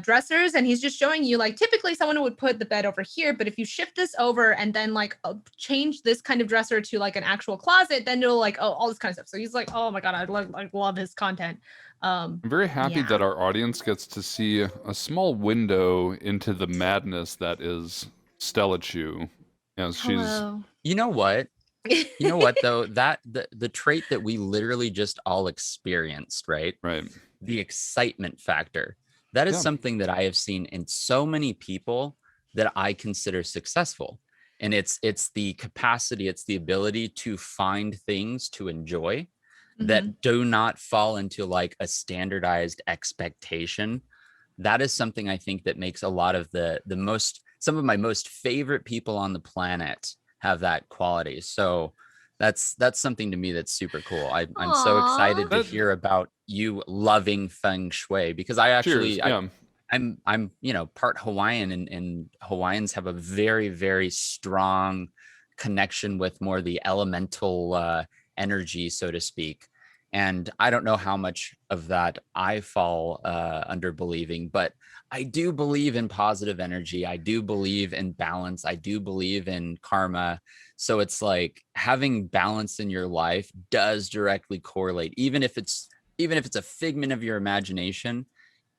dressers, and he's just showing you like typically someone would put the bed over here, but if you shift this over and then like change this kind of dresser to like an actual closet, then it'll like all this kind of stuff. So he's like, oh my god, I love his content. I'm very happy that our audience gets to see a small window into the madness that is Stella Chuu. As Hello. You know what? You know what though? That the trait that we literally just all experienced, right? Right. The excitement factor. That is something that I have seen in so many people that I consider successful. And it's the capacity, it's the ability to find things to enjoy that do not fall into like a standardized expectation. That is something I think that makes a lot of some of my most favorite people on the planet have that quality. So that's something to me that's super cool. I'm so excited to hear about you loving feng shui, because I actually I'm you know, part Hawaiian, and Hawaiians have a very, very strong connection with more the elemental energy, so to speak. And I don't know how much of that I fall under believing, but I do believe in positive energy. I do believe in balance. I do believe in karma. So it's like having balance in your life does directly correlate, even if it's a figment of your imagination,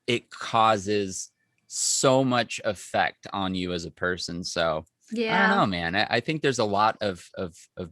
it causes so much effect on you as a person. So I don't know, man. I think there's a lot of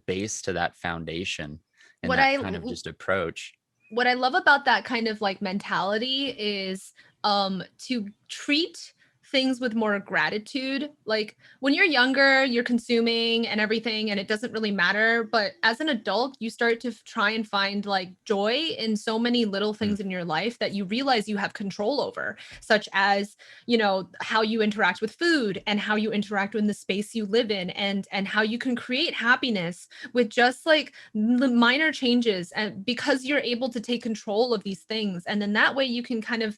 base to that foundation and that kind of just approach. What I love about that kind of like mentality is to treat things with more gratitude. Like when you're younger, you're consuming and everything, and it doesn't really matter. But as an adult, you start to try and find like joy in so many little things in your life that you realize you have control over, such as, you know, how you interact with food and how you interact in the space you live in, and how you can create happiness with just like the minor changes, and because you're able to take control of these things. And then that way you can kind of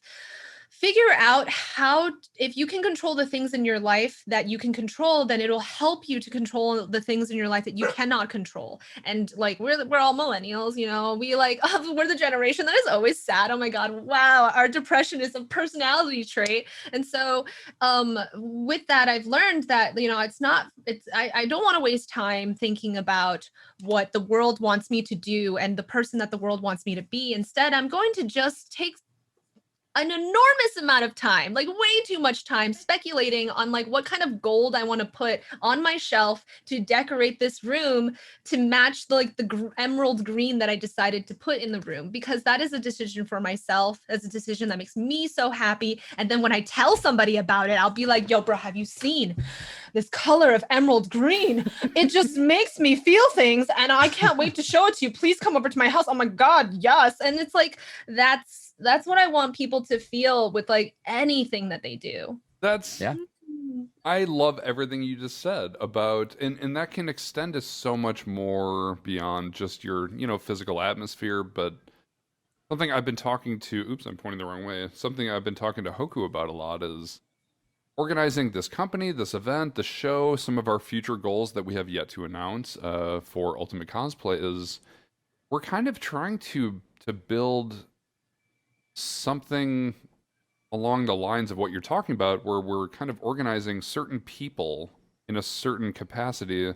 figure out how, if you can control the things in your life that you can control, then it'll help you to control the things in your life that you cannot control. And like we're all millennials, you know, we're the generation that is always sad. Oh my god, wow, our depression is a personality trait. And so with that, I've learned that, you know, I don't want to waste time thinking about what the world wants me to do and the person that the world wants me to be. Instead, I'm going to just take an enormous amount of time, like way too much time, speculating on like what kind of gold I want to put on my shelf to decorate this room to match the emerald green that I decided to put in the room, because that is a decision for myself. That's a decision that makes me so happy. And then when I tell somebody about it, I'll be like, yo, bro, have you seen this color of emerald green? It just makes me feel things, and I can't wait to show it to you. Please come over to my house. Oh my god, yes. And it's like that's what I want people to feel with like anything that they do. I love everything you just said about, and that can extend to so much more beyond just your, you know, physical atmosphere. But something I've been talking to, I'm pointing the wrong way. Something I've been talking to Hoku about a lot is organizing this company, this event, the show. Some of our future goals that we have yet to announce for Ultimate Cosplay is we're kind of trying to build something along the lines of what you're talking about, where we're kind of organizing certain people in a certain capacity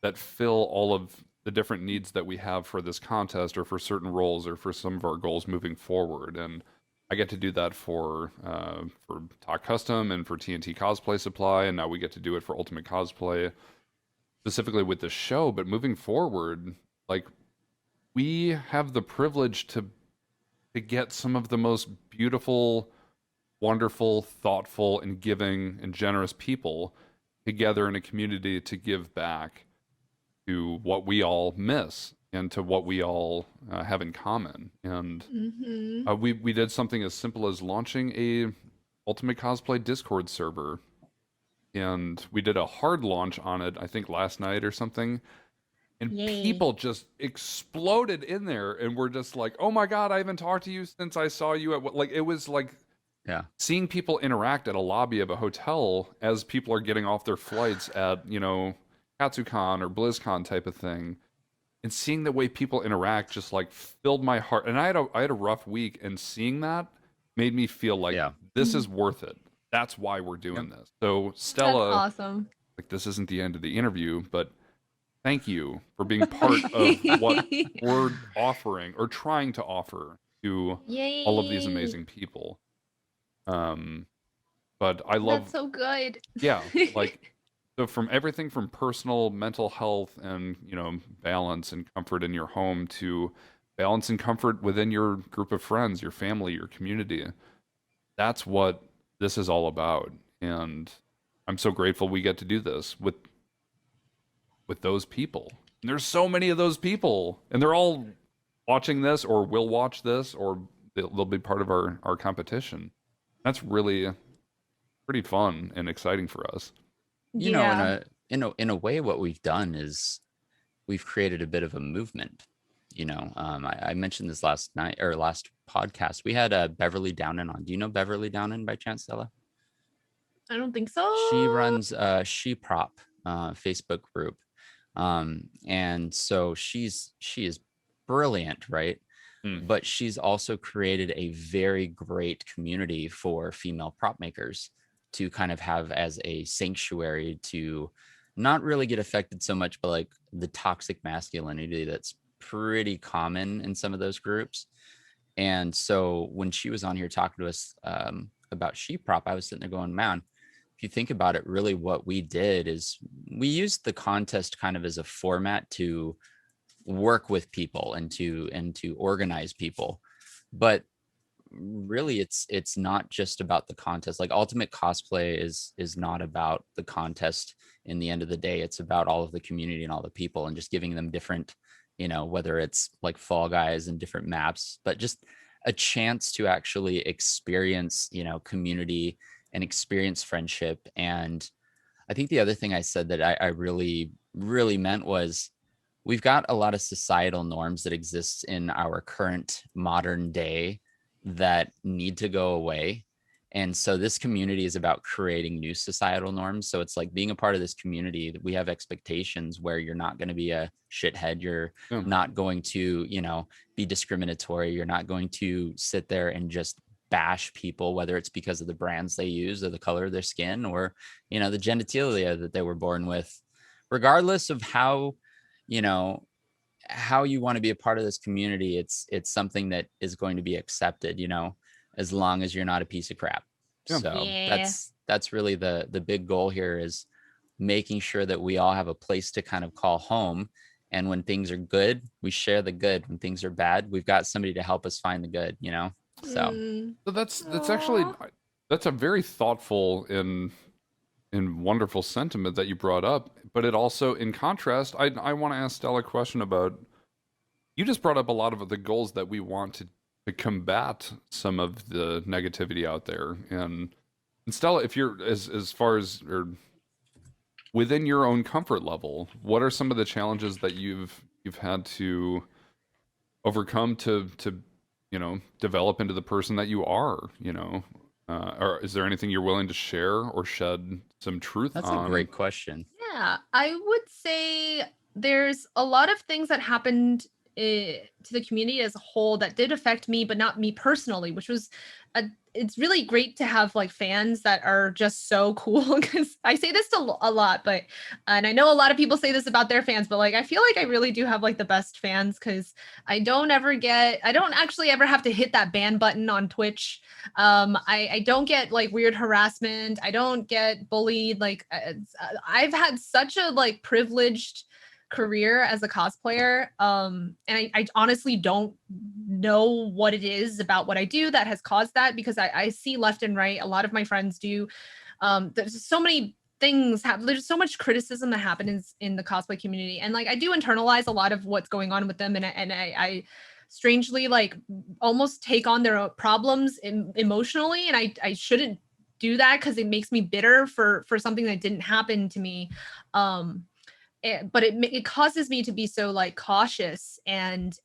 that fill all of the different needs that we have for this contest, or for certain roles, or for some of our goals moving forward. And I get to do that for Talk Custom and for TNT Cosplay Supply, and now we get to do it for Ultimate Cosplay, specifically with the show. But moving forward, like, we have the privilege to get some of the most beautiful, wonderful, thoughtful, and giving and generous people together in a community to give back to what we all miss and to what we all have in common. And we did something as simple as launching Ultimate Cosplay Discord server, and we did a hard launch on it, I think last night or something. And Yay. people just exploded in there, and we're just like, "Oh my god, I haven't talked to you since I saw you at what?" Like, it was like, Yeah. seeing people interact at a lobby of a hotel as people are getting off their flights at, Katsucon or BlizzCon type of thing, and seeing the way people interact just like filled my heart. And I had a rough week, and seeing that made me feel like this is worth it. That's why we're doing this. So Stella, That's awesome. like, this isn't the end of the interview, but thank you for being part of what we're offering or trying to offer to all of these amazing people. But I love, that's so good. yeah, like, so from everything from personal mental health and, balance and comfort in your home to balance and comfort within your group of friends, your family, your community. That's what this is all about. And I'm so grateful we get to do this with those people. And there's so many of those people, and they're all watching this or will watch this, or they'll be part of our competition. That's really pretty fun and exciting for us. You know, in a way, what we've done is we've created a bit of a movement. I mentioned this last podcast. We had Beverly Downen on. Do you know Beverly Downen by chance, Stella? I don't think so. She runs She Prop Facebook group. And so she is brilliant, right? But she's also created a very great community for female prop makers to kind of have as a sanctuary to not really get affected so much by like the toxic masculinity that's pretty common in some of those groups. And so when she was on here talking to us about She Prop, I was sitting there going, man, if you think about it, really what we did is we used the contest kind of as a format to work with people and to organize people. But really it's not just about the contest. Like Ultimate Cosplay is not about the contest in the end of the day. It's about all of the community and all the people and just giving them different, whether it's like Fall Guys and different maps, but just a chance to actually experience, community and experience friendship. And I think the other thing I said that I really, really meant was we've got a lot of societal norms that exist in our current modern day that need to go away. And so this community is about creating new societal norms. So it's like being a part of this community that we have expectations where you're not going to be a shithead. You're not going to, be discriminatory. You're not going to sit there and just bash people, whether it's because of the brands they use or the color of their skin or, the genitalia that they were born with, regardless of how you want to be a part of this community. It's something that is going to be accepted, as long as you're not a piece of crap. So that's really the big goal here, is making sure that we all have a place to kind of call home. And when things are good, we share the good. When things are bad, we've got somebody to help us find the good, So that's actually, that's a very thoughtful and wonderful sentiment that you brought up. But it also, in contrast, I want to ask Stella a question about, you just brought up a lot of the goals that we want to combat some of the negativity out there. And Stella, if you're as far as, or within your own comfort level, what are some of the challenges that you've had to overcome to develop into the person that you are, or is there anything you're willing to share or shed some truth on? That's a great question. Yeah, I would say there's a lot of things that happened to the community as a whole that did affect me, but not me personally, which was it's really great to have like fans that are just so cool, because I say this a lot, but and I know a lot of people say this about their fans, but like I feel like I really do have like the best fans, because I don't actually ever have to hit that ban button on Twitch. I don't get like weird harassment. I don't get bullied. Like I've had such a like privileged career as a cosplayer, and I honestly don't know what it is about what I do that has caused that, because I see left and right, a lot of my friends do. There's so many things there's so much criticism that happens in the cosplay community, and like I do internalize a lot of what's going on with them, and I strangely like almost take on their problems emotionally, and I shouldn't do that because it makes me bitter for something that didn't happen to me. But it causes me to be so like cautious and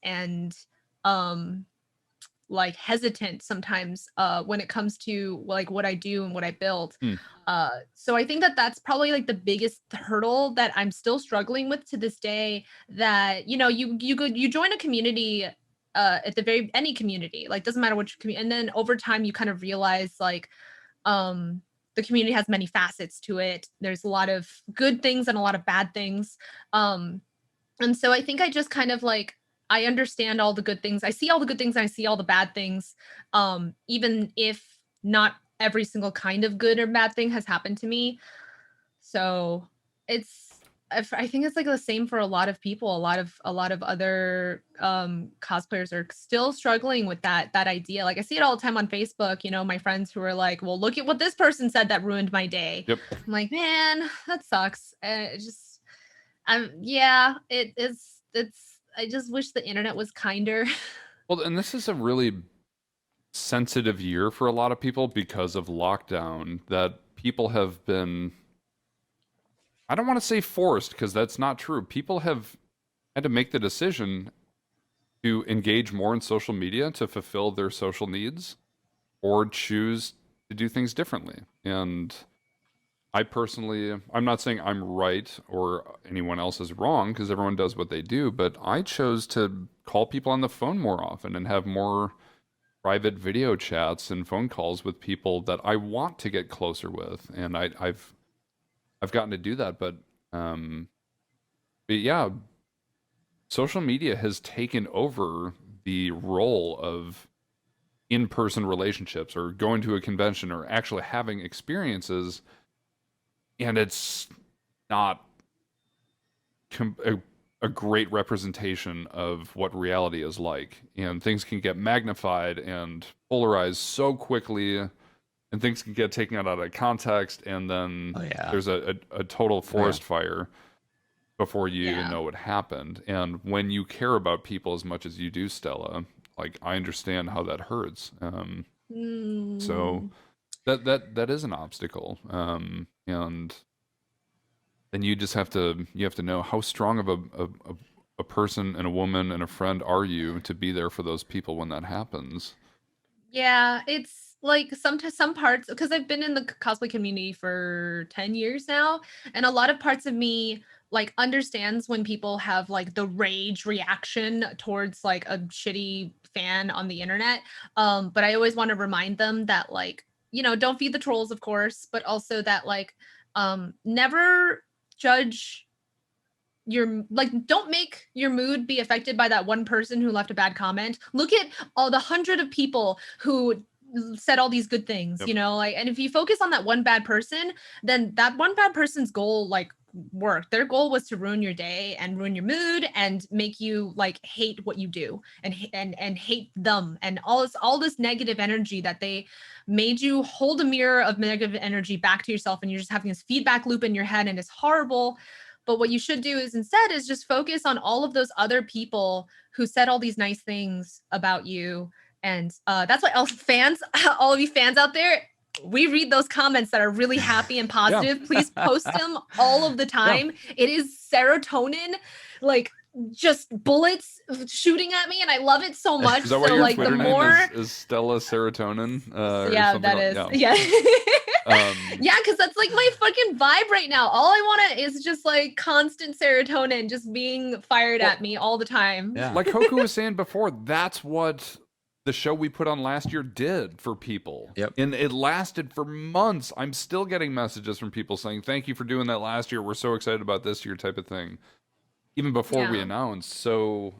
like hesitant sometimes when it comes to like what I do and what I build. So I think that that's probably like the biggest hurdle that I'm still struggling with to this day, that, you know, you join a community at the very, any community, like doesn't matter which community, and then over time you kind of realize like the community has many facets to it. There's a lot of good things and a lot of bad things. And so I think I just kind of like, I understand all the good things. I see all the good things and I see all the bad things. Even if not every single kind of good or bad thing has happened to me. So I think it's like the same for a lot of people. A lot of other cosplayers are still struggling with that idea. Like I see it all the time on Facebook, you know, my friends who are like, well, look at what this person said that ruined my day. Yep. I'm like, man, that sucks. It's I just wish the internet was kinder. Well, and this is a really sensitive year for a lot of people because of lockdown, that people have been, I don't want to say forced because that's not true. People have had to make the decision to engage more in social media to fulfill their social needs or choose to do things differently. And I personally, I'm not saying I'm right or anyone else is wrong because everyone does what they do, but I chose to call people on the phone more often and have more private video chats and phone calls with people that I want to get closer with. And I've gotten to do that, but yeah, social media has taken over the role of in-person relationships or going to a convention or actually having experiences. And it's not a great representation of what reality is like. And things can get magnified and polarized so quickly, and things can get taken out of context. And then there's a total forest fire before you even know what happened. And when you care about people as much as you do, Stella, like I understand how that hurts. So that is an obstacle. And then you just have to know how strong of a person and a woman and a friend are you to be there for those people when that happens. Yeah, it's like some parts, because I've been in the cosplay community for 10 years now, and a lot of parts of me like understands when people have like the rage reaction towards like a shitty fan on the internet. But I always want to remind them that, like, you know, don't feed the trolls, of course, but also that like never judge your, like, don't make your mood be affected by that one person who left a bad comment. Look at all the 100 of people who said all these good things, you know, like, and if you focus on that one bad person, then that one bad person's goal like worked. Their goal was to ruin your day and ruin your mood and make you like hate what you do and hate them and all this negative energy that they made you hold a mirror of negative energy back to yourself, and you're just having this feedback loop in your head, and it's horrible. But what you should do is instead is just focus on all of those other people who said all these nice things about you. And that's why all of you fans out there, we read those comments that are really happy and positive. Please post them all of the time. It is serotonin, like just bullets shooting at me, and I love it so much. Is that why so your like Twitter the name more is Stella Serotonin? yeah, that is. Yeah. Yeah, because that's like my fucking vibe right now. All I want is just like constant serotonin just being fired at me all the time. Yeah. Like Hoku was saying before, that's what the show we put on last year did for people. Yep. And it lasted for months. I'm still getting messages from people saying, thank you for doing that last year. We're so excited about this year, type of thing. Even before we announced. So,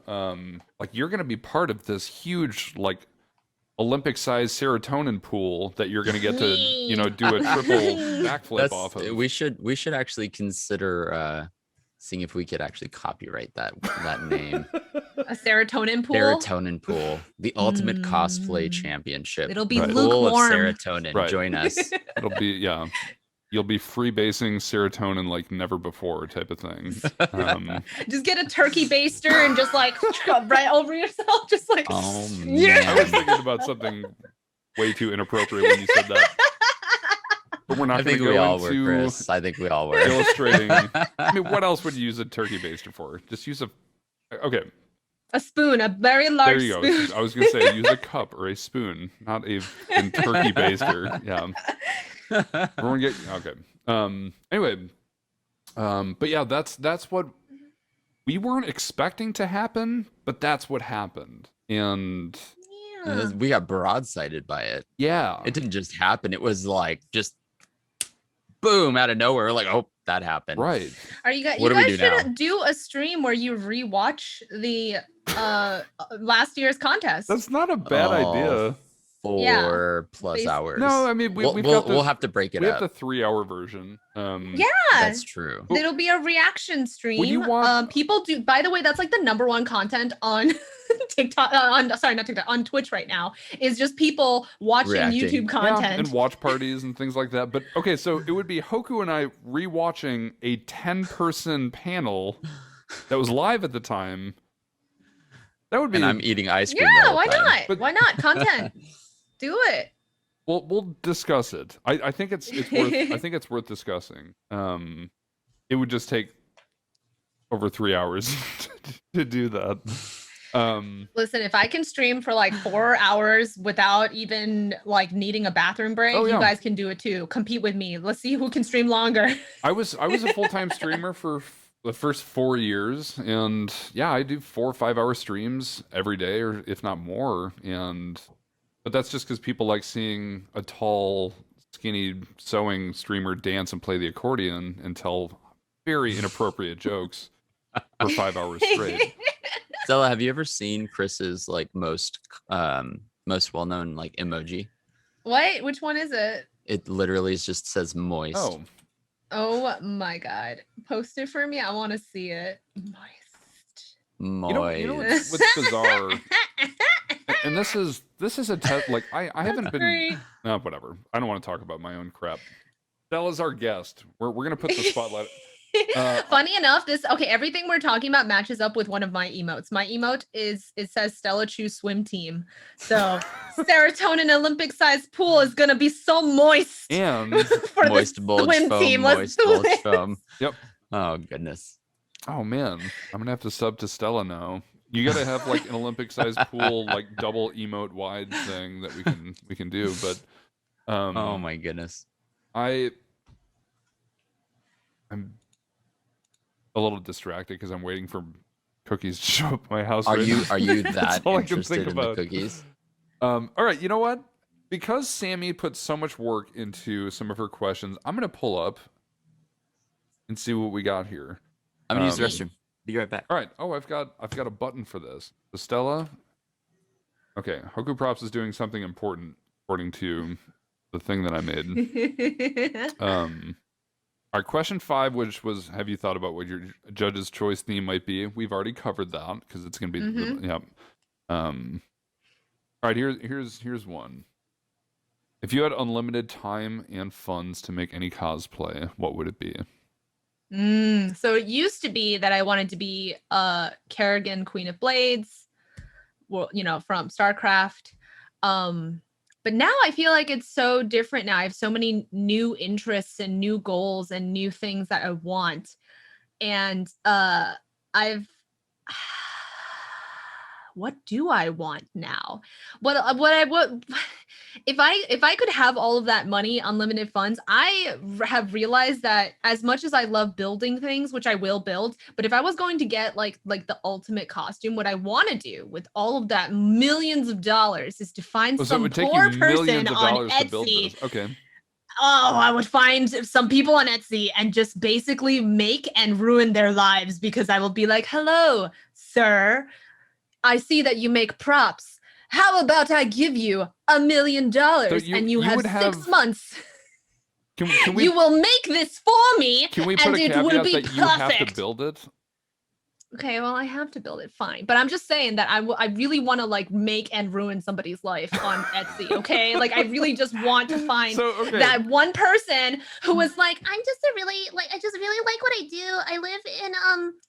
like, you're going to be part of this huge, like, Olympic-sized serotonin pool that you're going to get to, you know, do a triple backflip off of. We should actually consider seeing if we could actually copyright that name. A serotonin pool. Serotonin pool, the ultimate cosplay championship. It'll be Pool of lukewarm. serotonin. Join us. It'll be you'll be freebasing serotonin like never before, type of thing. Just get a turkey baster and just like right over yourself, just like. Oh man. I was thinking about something way too inappropriate when you said that. but we're not I going think to we go all were, into Chris. I think we all were. illustrating. I mean, what else would you use a turkey baster for? Just use a. Okay, A spoon, a very there large you spoon. go. I was going to say use a cup or a spoon, not a turkey baster. Yeah. Everyone get okay. Anyway, but yeah, that's what we weren't expecting to happen, but that's what happened, and Yeah. We got broadsided by it. yeah, It didn't just happen. It was like just boom out of nowhere. We're like, oh, that happened. right. Are you guys? What You do we guys do now? should do a stream where you rewatch the last year's contest. That's not a bad Oh, idea. 4+ Basi- hours. No, I mean we'll, we've we'll, got the we'll have to break it we up. have the 3-hour version. Yeah, That's true. it'll be a reaction stream. you want- People do. By the way, that's like the #1 content on TikTok. Sorry, not TikTok. On Twitch right now is just people watching Reacting. YouTube content. and watch parties and things like that. But okay, so it would be Hoku and I rewatching a 10-person panel that was live at the time. That would be. And I'm eating ice cream. the Yeah, whole why time. not? But- Why not? Content. Do it. We'll discuss it. I think it's worth. I think it's worth discussing. It would just take over 3 hours to do that. Listen, if I can stream for like 4 hours without even like needing a bathroom break, Oh, yeah. you guys can do it too. Compete with me. Let's see who can stream longer. I was a full-time streamer for the first 4 years, and yeah, I do 4 or 5 hour streams every day, or if not more. But that's just because people like seeing a tall, skinny sewing streamer dance and play the accordion and tell very inappropriate jokes for 5 hours straight. Stella, have you ever seen Chris's like most well-known like emoji? What? Which one is it? It literally just says moist. Oh, Oh my god. Post it for me. I want to see it. Moist. moist. you know what's bizarre, and this is a test. Like I haven't been. Great. No, whatever. I don't want to talk about my own crap. Stella's our guest. We're gonna put the spotlight. Funny enough, everything we're talking about matches up with one of my emotes. My emote it says Stella Chuu swim team. So Serotonin Olympic sized pool is gonna be so moist And for moist the bulge swim foam, team. Let's moist do bulge it. foam. Yep. Oh goodness. oh man, I'm gonna have to sub to Stella now. You gotta have like an Olympic-sized pool, like double emote wide thing that we can do. But Oh my goodness. I'm a little distracted because I'm waiting for cookies to show up at my house. Are right you now. are you That's that all I can interested think in the about. cookies? All right, you know what? Because Sammy put so much work into some of her questions, I'm gonna pull up and see what we got here. I'm gonna use the Um, restroom. Be right back. All right. Oh, I've got a button for this. So Stella. Okay, Hoku Props is doing something important according to the thing that I made. All right, question 5, which was, have you thought about what your judge's choice theme might be? We've already covered that because it's going to be, Mhm. yeah. All right, here's one. If you had unlimited time and funds to make any cosplay, what would it be? So it used to be that I wanted to be Kerrigan, Queen of Blades, well, from StarCraft. But now I feel like it's so different now. I have so many new interests and new goals and new things that I want. And what do I want now? What if I could have all of that money, unlimited funds? I have realized that as much as I love building things, which I will build, but if I was going to get like the ultimate costume, what I want to do with all of that millions of dollars is to find So it some would take poor you person millions of on dollars to build Etsy. this. Okay. Oh, I would find some people on Etsy and just basically make and ruin their lives because I will be like, hello, sir. I see that you make props. How about I give you $1 million and you have would 6 months? Can we You will make this for me can we put and a it will caveat be that you have to perfect. build it? Okay, well, I have to build it, fine. But I'm just saying that I really want to like make and ruin somebody's life on Etsy, okay? Like I really just want to find that one person who was like, I just really like what I do. I live in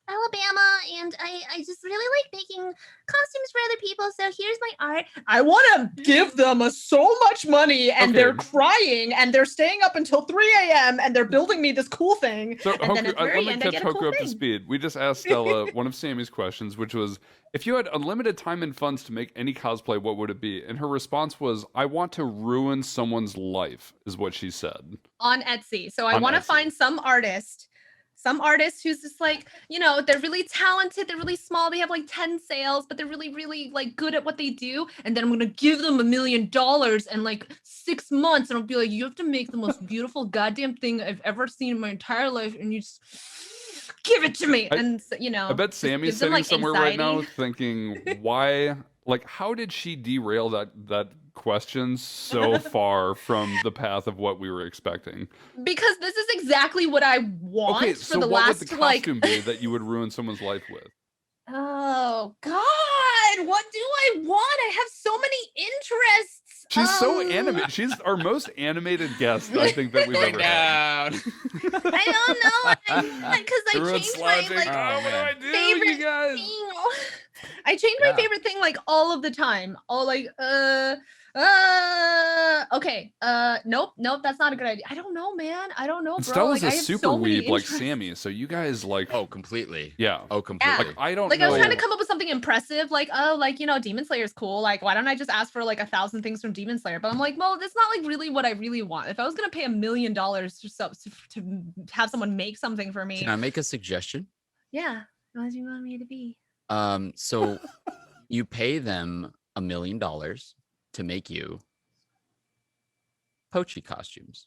Alabama and I just really like making costumes for other people. So here's my art. I want to give them so much money and they're crying and they're staying up until 3 a.m. and they're building me this cool thing. So and then at the very let me end, catch I get a Hoku cool up to thing. speed. We just asked Stella one of Sammy's questions, which was, if you had unlimited time and funds to make any cosplay, what would it be? And her response was, I want to ruin someone's life, is what she said. On Etsy. So I want to find some artist who's just like, you know, they're really talented, they're really small, they have like 10 sales, but they're really, really like good at what they do. And then I'm gonna give them $1 million in like 6 months, and I'll be like, you have to make the most beautiful goddamn thing I've ever seen in my entire life, and you just give it to me. And you know, I bet Sammy's sitting like somewhere right now thinking, why, like, how did she derail that question so far from the path of what we were expecting? Because this is exactly what I want for the last, what would the costume be that you would ruin someone's life with? Oh God, what do I want? I have so many interests. She's so animated. She's our most animated guest, I think, that we've ever had. I don't know, because I changed my like what do I do, favorite you guys? thing. I change my favorite thing like all of the time. All like okay. Nope, that's not a good idea. I don't know, man. I don't know, bro. Stella's like, a super weeb like Sammy, so you guys like completely. Yeah. Oh, completely. Like, I don't like know. I was trying to come up with something impressive, like, oh, like, you know, Demon Slayer's cool. Like, why don't I just ask for like 1,000 things from Demon Slayer? But I'm like, well, that's not like really what I really want. If I was gonna pay $1 million to have someone make something for me. Can I make a suggestion? Yeah. What do you want me to be? So you pay them $1 million to make you Pochi costumes.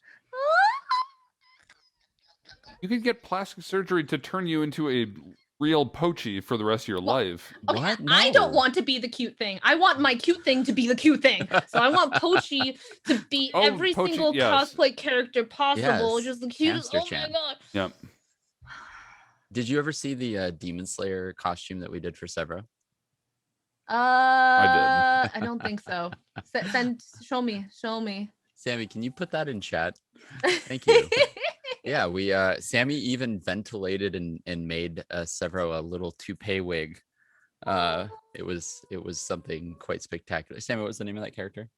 You could get plastic surgery to turn you into a real Pochi for the rest of your life. Okay, What? No. I don't want to be the cute thing. I want my cute thing to be the cute thing. So I want Pochi to be every Pochi, single cosplay character possible. Just the cutest. Oh my god. Yep. Did you ever see the Demon Slayer costume that we did for Severo? I don't think so. Show me. Sammy, can you put that in chat? Thank you. Yeah, we Sammy even ventilated and made Severo a little toupee wig. It was something quite spectacular. Sammy, what was the name of that character?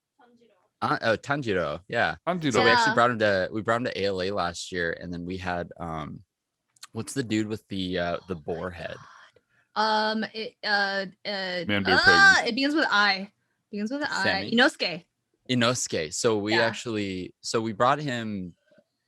Tanjiro. Yeah. Tanjiro. So we actually brought him to ALA last year, and then we had what's the dude with the boar head? It begins with I. Inosuke. So we brought him.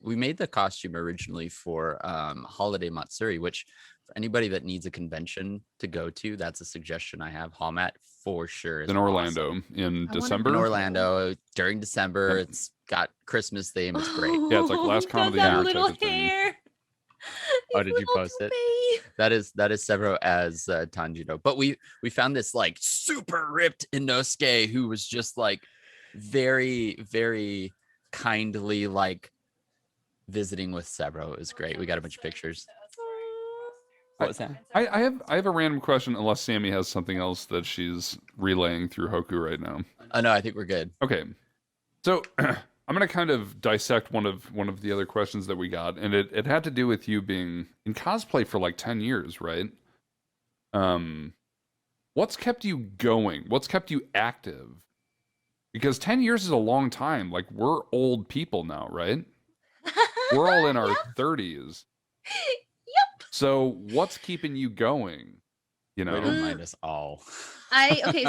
We made the costume originally for Holiday Matsuri, which for anybody that needs a convention to go to, that's a suggestion I have. Hallmat for sure. In Orlando in December. In Orlando during December. It's got Christmas theme. It's great. Yeah, it's like last con of the year. Little hair. Oh, did you post it? That is Severo as Tanjiro. But we found this like super ripped Inosuke who was just like very, very kindly like visiting with Severo. It was great. We got a bunch of pictures. What was that? I have a random question, unless Sammy has something else that she's relaying through Hoku right now. Oh no, I think we're good. Okay, so I'm gonna kind of dissect one of the other questions that we got, and it had to do with you being in cosplay for like 10 years, right? What's kept you going? What's kept you active? Because 10 years is a long time. Like, we're old people now, right? We're all in our 30s. Yep. So what's keeping you going? You know, don't mind us all.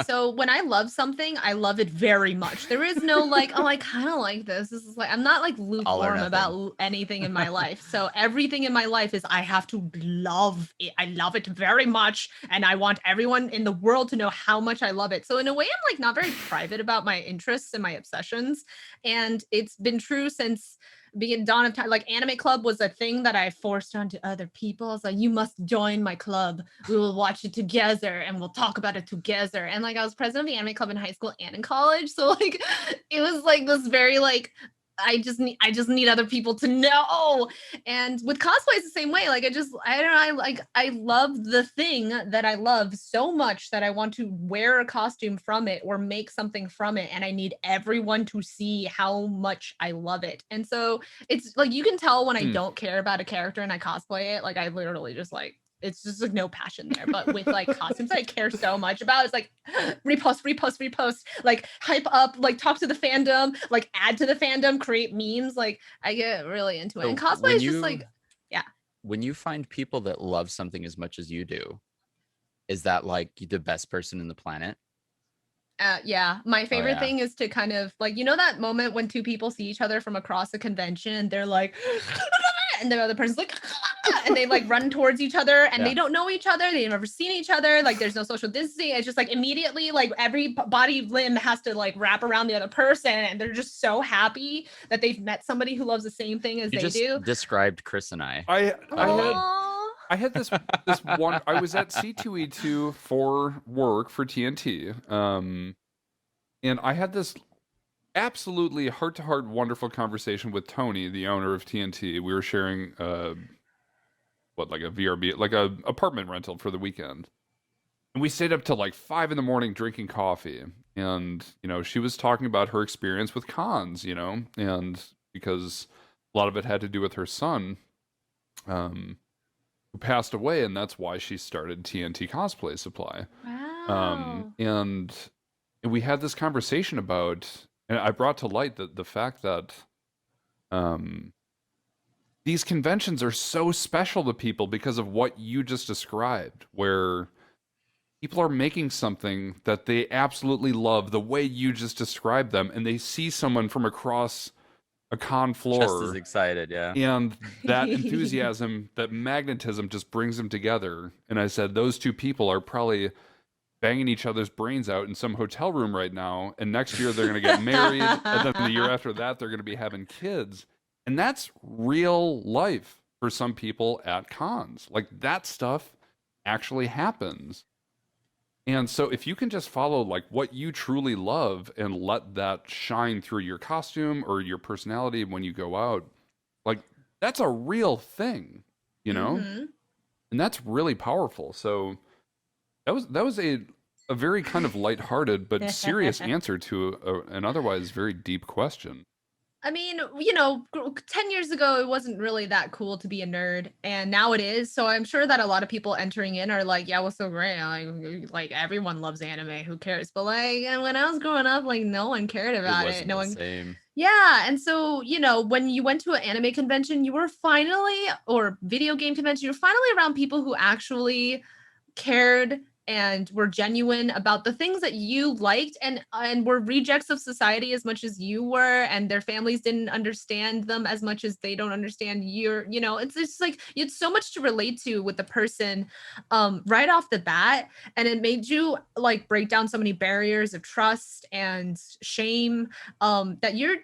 So when I love something, I love it very much. There is no like, oh, I kind of like this. This is like, I'm not like lukewarm about anything in my life. So everything in my life is I have to love it. I love it very much. And I want everyone in the world to know how much I love it. So in a way, I'm like not very private about my interests and my obsessions. And it's been true since being dawn of time. Like anime club was a thing that I forced onto other people. I was like, you must join my club. We will watch it together and we'll talk about it together. And like I was president of the anime club in high school and in college. So like it was like this very like I just need other people to know. And with cosplay, it's the same way. Like I don't know, I love the thing that I love so much that I want to wear a costume from it or make something from it. And I need everyone to see how much I love it. And so it's like you can tell when I don't care about a character and I cosplay it. Like I literally just like it's just like no passion there. But with like costumes I care so much about, it's like repost, like hype up, like talk to the fandom, like add to the fandom, create memes. Like I get really into it. So And cosplay is just like, yeah. When you find people that love something as much as you do, is that like the best person in the planet? Yeah, my favorite yeah. thing is to kind of like, you know, that moment when two people see each other from across a convention and they're like, and the other person's like, and they like run towards each other and they don't know each other. They've never seen each other. Like there's no social distancing. It's just like immediately like every body limb has to like wrap around the other person. And they're just so happy that they've met somebody who loves the same thing as You they just do. described Chris and I. I had this one. I was at C2E2 for work for TNT, and I had this absolutely heart-to-heart wonderful conversation with Tony, the owner of TNT. We were sharing like a VRB, like a apartment rental for the weekend, and we stayed up till like 5 a.m. drinking coffee. And you know, she was talking about her experience with cons, you know, and because a lot of it had to do with her son. Who passed away, and that's why she started TNT Cosplay Supply. Wow. And we had this conversation about, and I brought to light the fact that these conventions are so special to people because of what you just described, where people are making something that they absolutely love the way you just described them, and they see someone from across a con floor Just as excited, yeah. And that enthusiasm, that magnetism just brings them together. And I said, those two people are probably banging each other's brains out in some hotel room right now. And next year they're going to get married. And then the year after that, they're going to be having kids. And that's real life for some people at cons. Like that stuff actually happens. And so if you can just follow like what you truly love and let that shine through your costume or your personality when you go out, like that's a real thing, you know? Mm-hmm. And that's really powerful. So that was a very kind of lighthearted but serious answer to an otherwise very deep question. I mean, you know, 10 years ago, it wasn't really that cool to be a nerd. And now it is. So I'm sure that a lot of people entering in are like, yeah, what's so great? Like everyone loves anime. Who cares? But like when I was growing up, like no one cared about it. No one. Same. Yeah. And so, you know, when you went to an anime convention, you were finally, or video game convention, you're finally around people who actually cared and were genuine about the things that you liked and were rejects of society as much as you were, and their families didn't understand them as much as they don't understand your, you know, it's just like you had so much to relate to with the person right off the bat, and it made you like break down so many barriers of trust and shame that you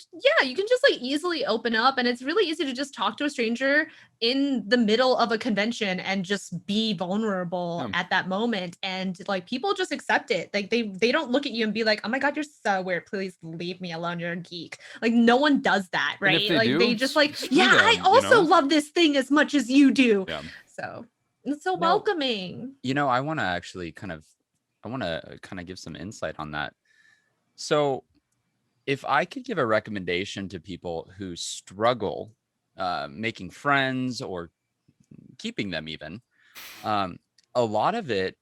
can just like easily open up, and it's really easy to just talk to a stranger in the middle of a convention and just be vulnerable at that moment. And like people just accept it. Like they don't look at you and be like, oh my God, you're so weird. Please leave me alone. You're a geek. Like no one does that, right? They just like, yeah, them, I also love this thing as much as you do. Yeah. So it's so welcoming. You know, I want to actually kind of give some insight on that. So if I could give a recommendation to people who struggle making friends or keeping them even, a lot of it,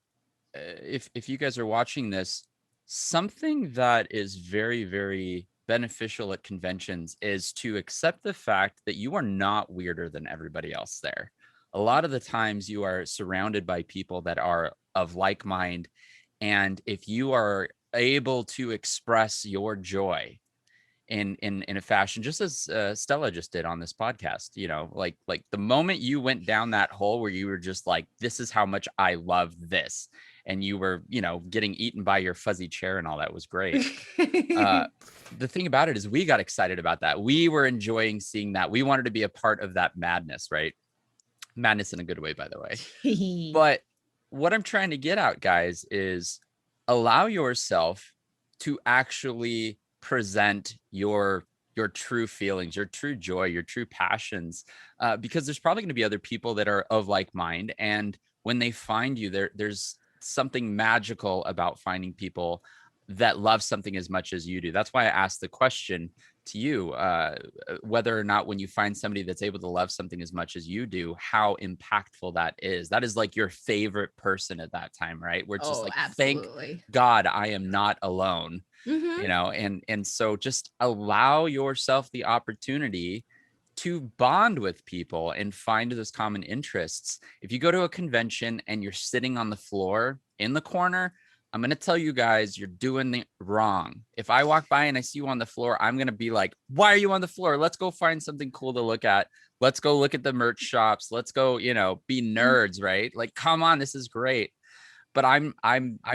if you guys are watching this, something that is very, very beneficial at conventions is to accept the fact that you are not weirder than everybody else there. A lot of the times you are surrounded by people that are of like mind, and if you are able to express your joy in a fashion, just as Stella just did on this podcast, you know, like the moment you went down that hole where you were just like, this is how much I love this, and you were, you know, getting eaten by your fuzzy chair and all that was great. The thing about it is we got excited about that. We were enjoying seeing that. We wanted to be a part of that madness, right? Madness in a good way, by the way. But what I'm trying to get out, guys, is allow yourself to actually present your your true feelings, your true joy, your true passions, because there's probably going to be other people that are of like mind. And when they find you, there's something magical about finding people that love something as much as you do. That's why I asked the question to you, whether or not when you find somebody that's able to love something as much as you do, how impactful that is. That is like your favorite person at that time, right? Where it's just like, absolutely. thank God I am not alone. Mhm. You know, and so just allow yourself the opportunity to bond with people and find those common interests. If you go to a convention and you're sitting on the floor in the corner, I'm going to tell you guys, you're doing it wrong. If I walk by and I see you on the floor, I'm going to be like, why are you on the floor? Let's go find something cool to look at. Let's go look at the merch shops. Let's go, you know, be nerds, right? Like, come on, this is great. But I'm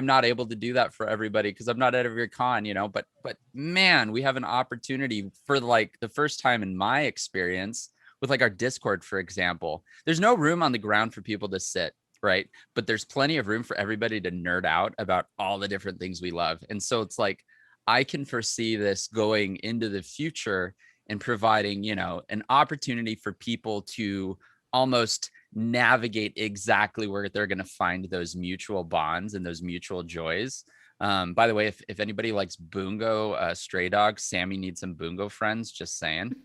not able to do that for everybody because I'm not at every con, you know, but man, we have an opportunity for like the first time in my experience with like our Discord, for example. There's no room on the ground for people to sit, right? But there's plenty of room for everybody to nerd out about all the different things we love. And so it's like, I can foresee this going into the future and providing, you know, an opportunity for people to almost navigate exactly where they're going to find those mutual bonds and those mutual joys. By the way, if anybody likes Boongo, Stray Dogs, Sammy needs some Boongo friends, just saying.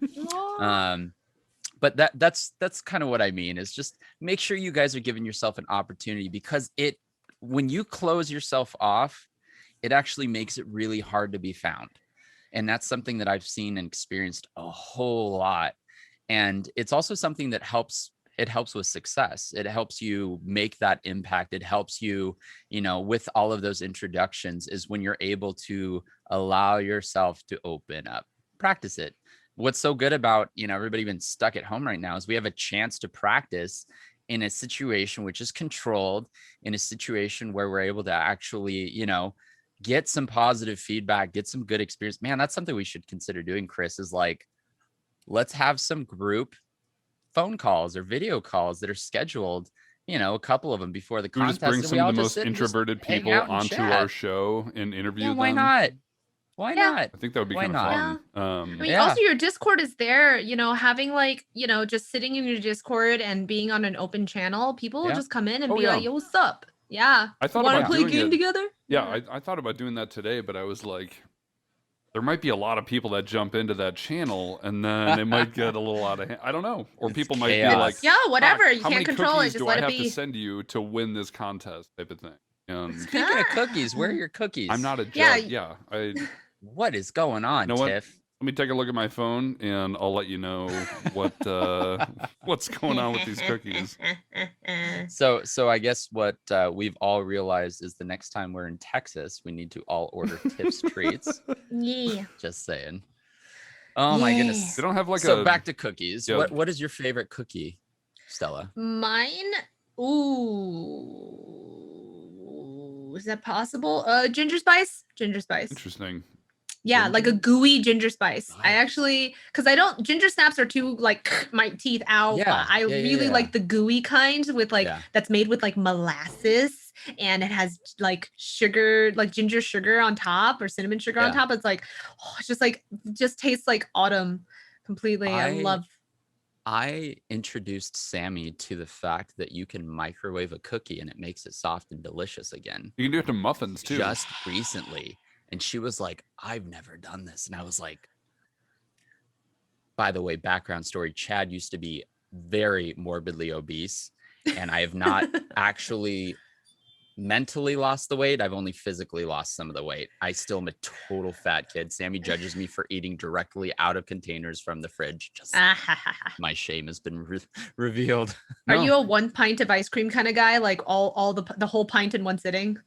But that's kind of what I mean, is just make sure you guys are giving yourself an opportunity, because when you close yourself off, it actually makes it really hard to be found. And that's something that I've seen and experienced a whole lot. And it's also something that helps with success. It helps you make that impact. It helps you, you know, with all of those introductions, is when you're able to allow yourself to open up, practice it. What's so good about, you know, everybody being stuck at home right now is we have a chance to practice in a situation which is controlled, in a situation where we're able to actually, you know, get some positive feedback, get some good experience. Man, that's something we should consider doing, Chris, is like, let's have some group phone calls or video calls that are scheduled, you know, a couple of them before the We contest. just bring and some we of all the just most sit and just introverted hang people out and onto chat. our show and interview Yeah, them. why not? Why Yeah. not? I think that would be Why kind of not? fun. I mean, Yeah. also your Discord is there, you know, having like, you know, just sitting in your Discord and being on an open channel, people will Yeah. just come in and Oh, be yeah. like, yo, what's up? Yeah. I thought Want to about play a doing game it. together? Yeah, I thought about doing that today, but I was like, there might be a lot of people that jump into that channel, and then it might get a little out of hand. I don't know. Or It's people might be chaos. like, Yeah, whatever. "Fuck, You how can't many control it. cookies Just do let I it have be." to send you to win this contest?" type of thing. And Speaking of cookies, where are your cookies? I'm not a Yeah. judge. Yeah, you What is going on, know what? Tiff? Let me take a look at my phone, and I'll let you know what's going on with these cookies. So I guess what we've all realized is the next time we're in Texas, we need to all order Tiff's treats. Yeah. Just saying. Oh my goodness. They don't have like So a back to cookies. Yeah. What is your favorite cookie, Stella? Mine. Ooh. Is that possible? Ginger spice. Ginger spice. interesting. Yeah, like a Ginger gooey ginger spice. I spice. actually, because I don't, ginger snaps are too like my teeth out. Yeah, I yeah, really yeah. like the gooey kind with like, Yeah. that's made with like molasses and it has like sugar, like ginger sugar on top or cinnamon sugar on Yeah. top. It's like, oh, it's just tastes like autumn completely. I love. I introduced Sammy to the fact that you can microwave a cookie and it makes it soft and delicious again. You can do it to muffins too. Just recently. And she was like, I've never done this. And I was like, by the way, background story, Chad used to be very morbidly obese. And I have not actually mentally lost the weight. I've only physically lost some of the weight. I still am a total fat kid. Sammy judges me for eating directly out of containers from the fridge. Just my shame has been revealed. Are No. you a 1 pint of ice cream kind of guy? Like all the whole pint in one sitting?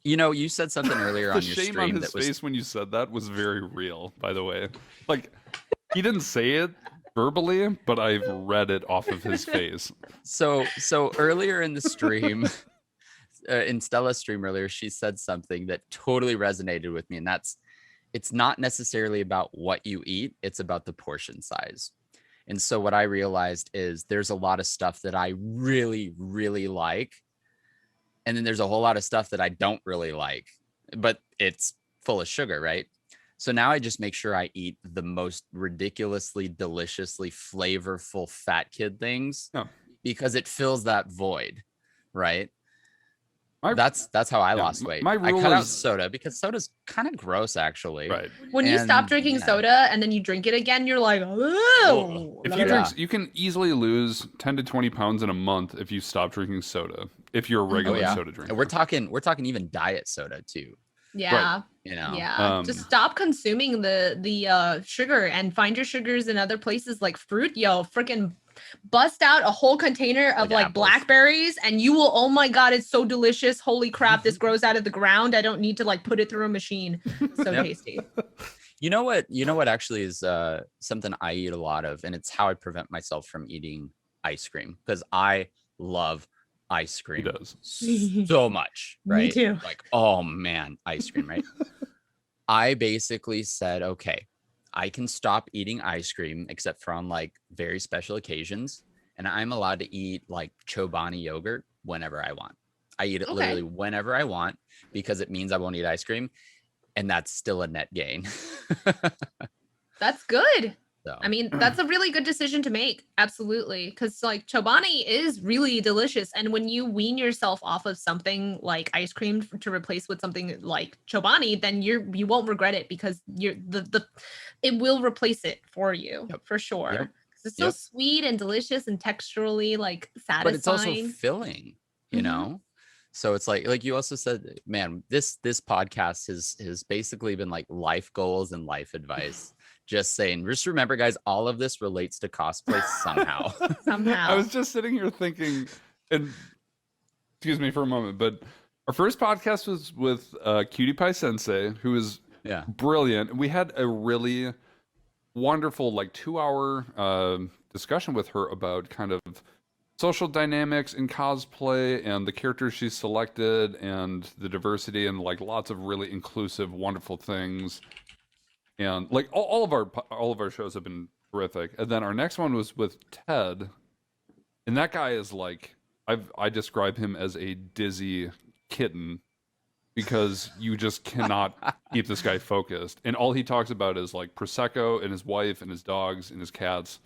You know, you said something earlier The on your shame stream on his that was face when you said that was very real, by the way. Like, he didn't say it verbally, but I've read it off of his face. so earlier in the stream, in Stella's stream earlier, she said something that totally resonated with me, and that's, it's not necessarily about what you eat, it's about the portion size. And so what I realized is there's a lot of stuff that I really, really like, and then there's a whole lot of stuff that I don't really like, but it's full of sugar, right? So now I just make sure I eat the most ridiculously, deliciously flavorful fat kid things Yeah. because it fills that void, right? My, That's how I yeah, lost weight. my I rule cut out is soda because soda's kind of gross, actually. right. When you stop And, drinking yeah. soda and then you drink it again, you're like, oh. If you drink, you can easily lose 10 to 20 pounds in a month if you stop drinking soda. If you're a Oh, regular yeah. soda drinker, And we're talking even diet soda too. Yeah. You know. Yeah. Just stop consuming the sugar and find your sugars in other places like fruit. Yo, freaking bust out a whole container of like apples. blackberries and you will, oh my God, it's so delicious. Holy crap, this grows out of the ground. I don't need to like put it through a machine. So tasty. You know what actually is something I eat a lot of, and it's how I prevent myself from eating ice cream because I love ice cream. he does. So much, right? Me too. Like, oh man, ice cream, right? I basically said, okay, I can stop eating ice cream except for on like very special occasions, and I'm allowed to eat like Chobani yogurt whenever I want. I eat it literally whenever I want because it means I won't eat ice cream, and that's still a net gain. That's good. So. I mean, that's a really good decision to make. Absolutely. Because like Chobani is really delicious. And when you wean yourself off of something like ice cream to replace with something like Chobani, then you won't regret it because it will replace it for you for sure. Yep. It's so sweet and delicious and texturally like satisfying. But it's also filling, you know? So it's like you also said, man, this podcast has basically been like life goals and life advice. Just saying, just remember, guys, all of this relates to cosplay somehow. Somehow. I was just sitting here thinking, and excuse me for a moment, but our first podcast was with Cutie Pie Sensei, who is brilliant. We had a really wonderful, like 2-hour discussion with her about kind of social dynamics in cosplay and the characters she selected and the diversity and like lots of really inclusive, wonderful things. And like all of our shows have been terrific. And then our next one was with Ted, and that guy is like I describe him as a dizzy kitten because you just cannot keep this guy focused. And all he talks about is like Prosecco and his wife and his dogs and his cats.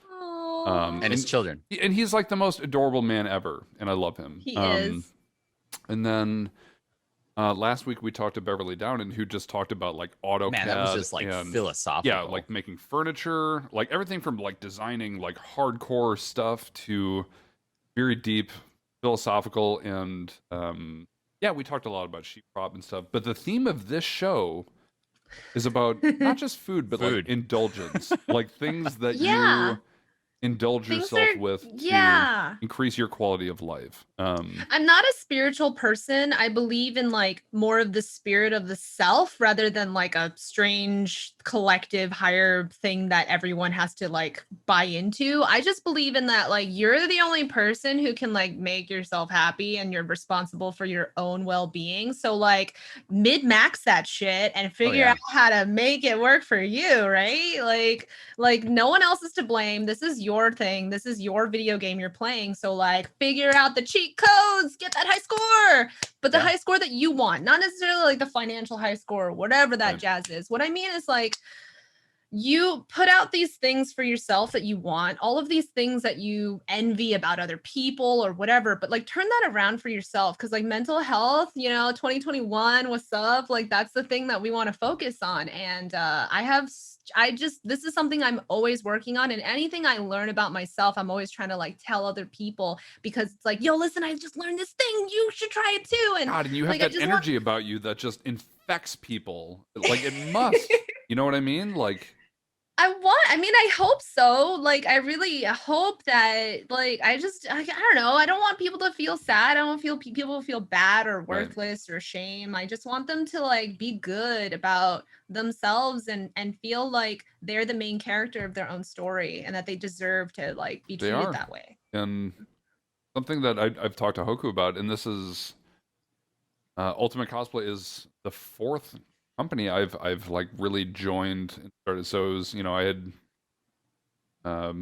And his children. And he's like the most adorable man ever, and I love him. He is. And then last week we talked to Beverly Downen, who just talked about like AutoCAD. Man, that was just like philosophical. Yeah, like making furniture, like everything from like designing like hardcore stuff to very deep philosophical. And we talked a lot about sheep prop and stuff. But the theme of this show is about not just food, but like indulgence, like things that you indulge yourself with to increase your quality of life. I'm not a spiritual person. I believe in like more of the spirit of the self rather than like a strange collective higher thing that everyone has to like buy into. I just believe in that like you're the only person who can like make yourself happy and you're responsible for your own well-being. So like mid-max that shit and figure out how to make it work for you, right? Like no one else is to blame. This is your thing. This is your video game you're playing. So like figure out the cheat codes, get that high score, but the high score that you want, not necessarily like the financial high score or whatever that jazz is. What I mean is like you put out these things for yourself that you want, all of these things that you envy about other people or whatever, but like turn that around for yourself. Cause like mental health, 2021, what's up? Like that's the thing that we want to focus on. And this is something I'm always working on. And anything I learn about myself, I'm always trying to like tell other people because it's like, yo, listen, I just learned this thing. You should try it too. And God, and you have that energy about you that just infects people. Like it must, you know what I mean? Like, I hope so. Like, I really hope that, like, I don't know. I don't want people to feel sad. I don't want people to feel bad or worthless or shame. I just want them to, like, be good about themselves and feel like they're the main character of their own story and that they deserve to, like, be treated that way. And something that I've talked to Hoku about, and this is Ultimate Cosplay is the fourth company I've like really joined and started. So it was, I had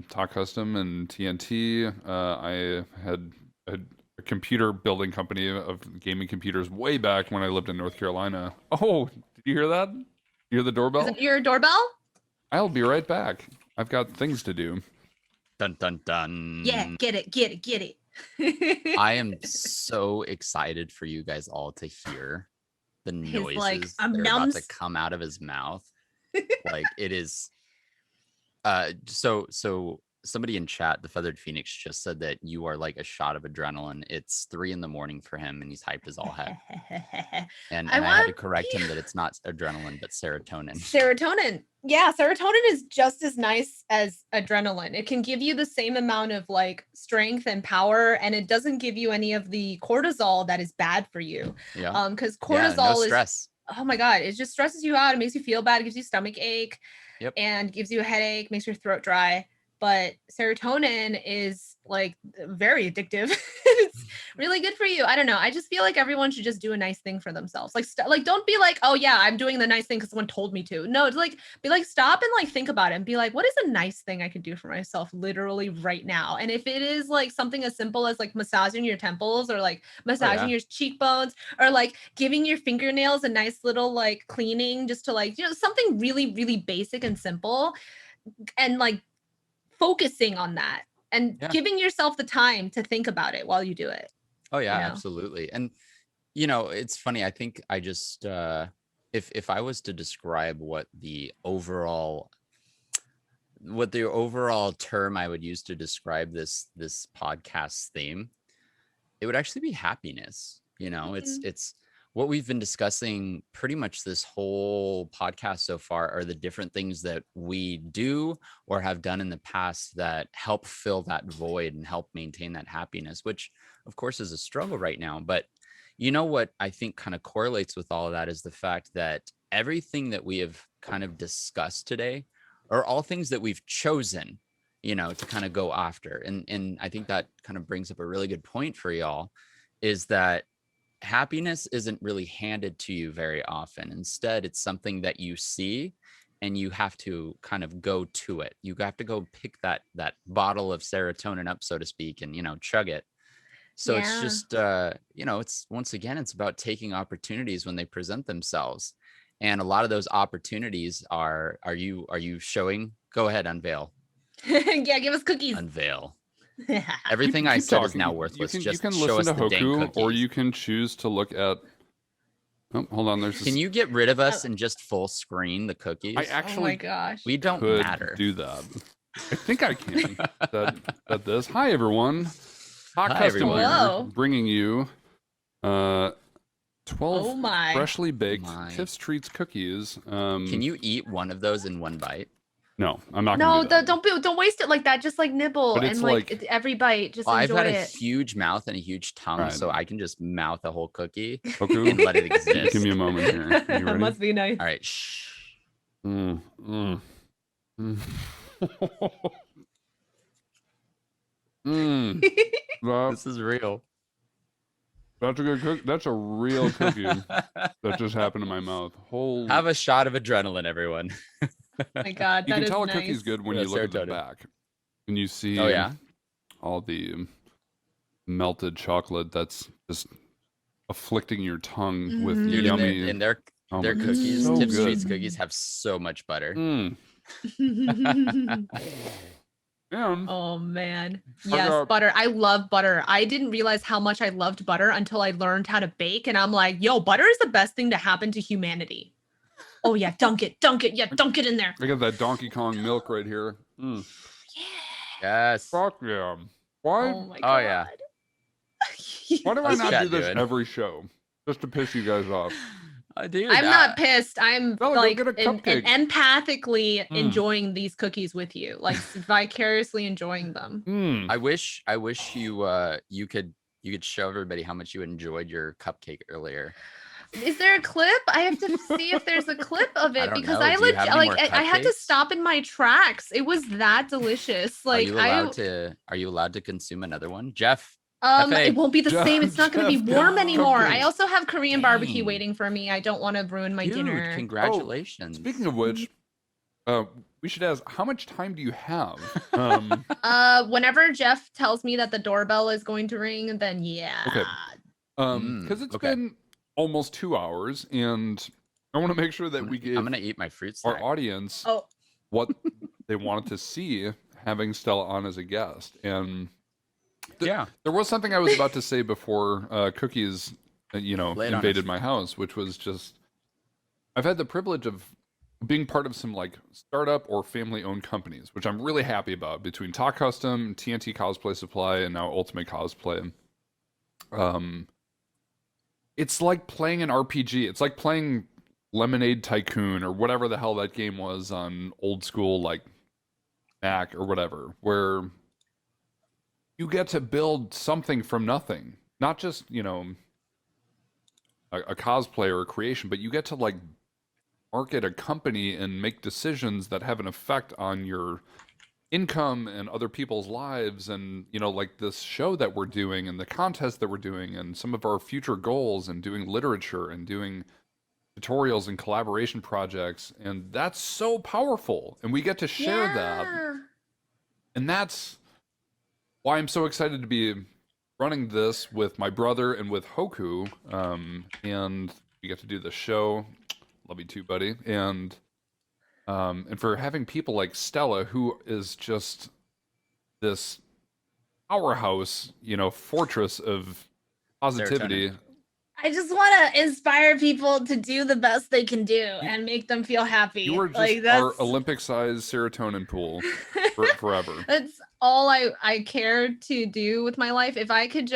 Talk Custom and TNT. I had a computer building company of gaming computers way back when I lived in North Carolina. Oh, did you hear that? You're the doorbell? Is it your doorbell? I'll be right back. I've got things to do. Dun dun dun. Yeah, get it. I am so excited for you guys all to hear the His, noises like, that are about to nums. come out of his mouth. Like it is. So somebody in chat, the Feathered Phoenix, just said that you are like a shot of adrenaline. It's 3 a.m. for him, and he's hyped as all heck. And I had to correct him that it's not adrenaline, but serotonin. Serotonin. Yeah, serotonin is just as nice as adrenaline. It can give you the same amount of like strength and power, and it doesn't give you any of the cortisol that is bad for you. Yeah. Because Yeah, cortisol no is, stress. oh my God, it just stresses you out. It makes you feel bad. It gives you stomach ache. Yep. And gives you a headache, makes your throat dry. But serotonin is like very addictive. It's really good for you. I don't know. I just feel like everyone should just do a nice thing for themselves. Like don't be like, oh yeah, I'm doing the nice thing because someone told me to. No, it's like be like, stop and like think about it and be like, what is a nice thing I could do for myself literally right now? And if it is like something as simple as like massaging your temples or like massaging your cheekbones or like giving your fingernails a nice little like cleaning just to like, something really, really basic and simple, and like focusing on that and giving yourself the time to think about it while you do it. Oh yeah, absolutely. And it's funny. I think I just if I was to describe what the overall term I would use to describe this podcast theme, it would actually be happiness. It's what we've been discussing pretty much this whole podcast so far are the different things that we do or have done in the past that help fill that void and help maintain that happiness, which of course is a struggle right now. But what I think kind of correlates with all of that is the fact that everything that we have kind of discussed today are all things that we've chosen, to kind of go after. And I think that kind of brings up a really good point for y'all, is that happiness isn't really handed to you very often. Instead, it's something that you see and you have to kind of go to it. You have to go pick that bottle of serotonin up, so to speak, and chug it. So it's just it's once again, it's about taking opportunities when they present themselves. And a lot of those opportunities are you showing? Go ahead, unveil. Yeah, give us cookies. Unveil. Everything I said is now worthless. You just can show listen us to the dang Hoku, cookies. or you can choose to look at. Oh, hold on. Can you get rid of us and just full screen the cookies? I actually, oh my gosh, we don't could matter. do that. I think I can. that this. Hi everyone. Hot Hi, Custom everyone. here, Hello. bringing you 12 Oh my. freshly baked my. Tiff's Treats cookies. Can you eat one of those in one bite? No, I'm not. No, gonna do that. don't waste it like that. Just like nibble But and it's like like- every bite. Just I've enjoy got a it. huge mouth and a huge tongue, Right. so I can just mouth a whole cookie Hoku, and let it exist. give me a moment here. Are you ready? Must be nice. All right, shh. Mm, mm, mm. Mm. This is real. That's a good cook. That's a real cookie that just happened in my mouth. Holy! Have a shot of adrenaline, everyone. Oh my God, You that can is tell nice. a cookie's good when Yeah, you look at the serotonin. back and you see Oh yeah. all the melted chocolate that's just afflicting your tongue with Mhm. Dude, yummy. and their oh their my- cookies, so Tips good. Treats cookies, have so much butter. Mm. And Oh man. I Yes, got- butter. I love butter. I didn't realize how much I loved butter until I learned how to bake. And I'm like, yo, butter is the best thing to happen to humanity. Oh yeah, dunk it. Yeah, dunk it in there. I got that Donkey Kong milk right here. Mm. Yes. Fuck yeah! Why? Oh my Oh, God. yeah. Why do I How's not chat do this doing? every show just to piss you guys off? Dude, I'm not pissed. I'm Bella, go like get a cupcake. empathically Mm. enjoying these cookies with you, like vicariously enjoying them. Mm. I wish you could show everybody how much you enjoyed your cupcake earlier. Is there a clip? I have to see if there's a clip of I it don't because know. I Do you have any more I had to cupcakes? stop in my tracks. It was that delicious. Are Like you allowed to consume another one, Jeff? Hefe. it won't be the same. It's not going to be Jeff, warm Jeff, anymore. cupcakes. I also have Korean barbecue Dang. waiting for me. I don't want to ruin my Dude, dinner. congratulations. Speaking of which, we should ask, how much time do you have? Whenever Jeff tells me that the doorbell is going to ring, then yeah. Okay. Because it's okay. been almost 2 hours, and I want to make sure that we give I'm gonna eat my fruit our snack. audience Oh, what they wanted to see having Stella on as a guest. And Yeah. there was something I was about to say before Cookies, Lay it on invaded us. my house, which was just I've had the privilege of being part of some like startup or family-owned companies, which I'm really happy about. Between Talk Custom, TNT Cosplay Supply, and now Ultimate Cosplay. It's like playing an RPG. It's like playing Lemonade Tycoon or whatever the hell that game was on old school like Mac or whatever, where you get to build something from nothing. Not just, a cosplay or a creation, but you get to like market a company and make decisions that have an effect on your income and other people's lives, and like this show that we're doing and the contest that we're doing and some of our future goals and doing literature and doing tutorials and collaboration projects, and that's so powerful and we get to share that, and that's why I'm so excited to be running this with my brother and with Hoku, and we get to do the show. Love you too, buddy. And for having people like Stella, who is just this powerhouse, fortress of positivity. Serotonin. I just want to inspire people to do the best they can do and make them feel happy. You are just like our Olympic-sized serotonin pool forever. That's all I care to do with my life. If that could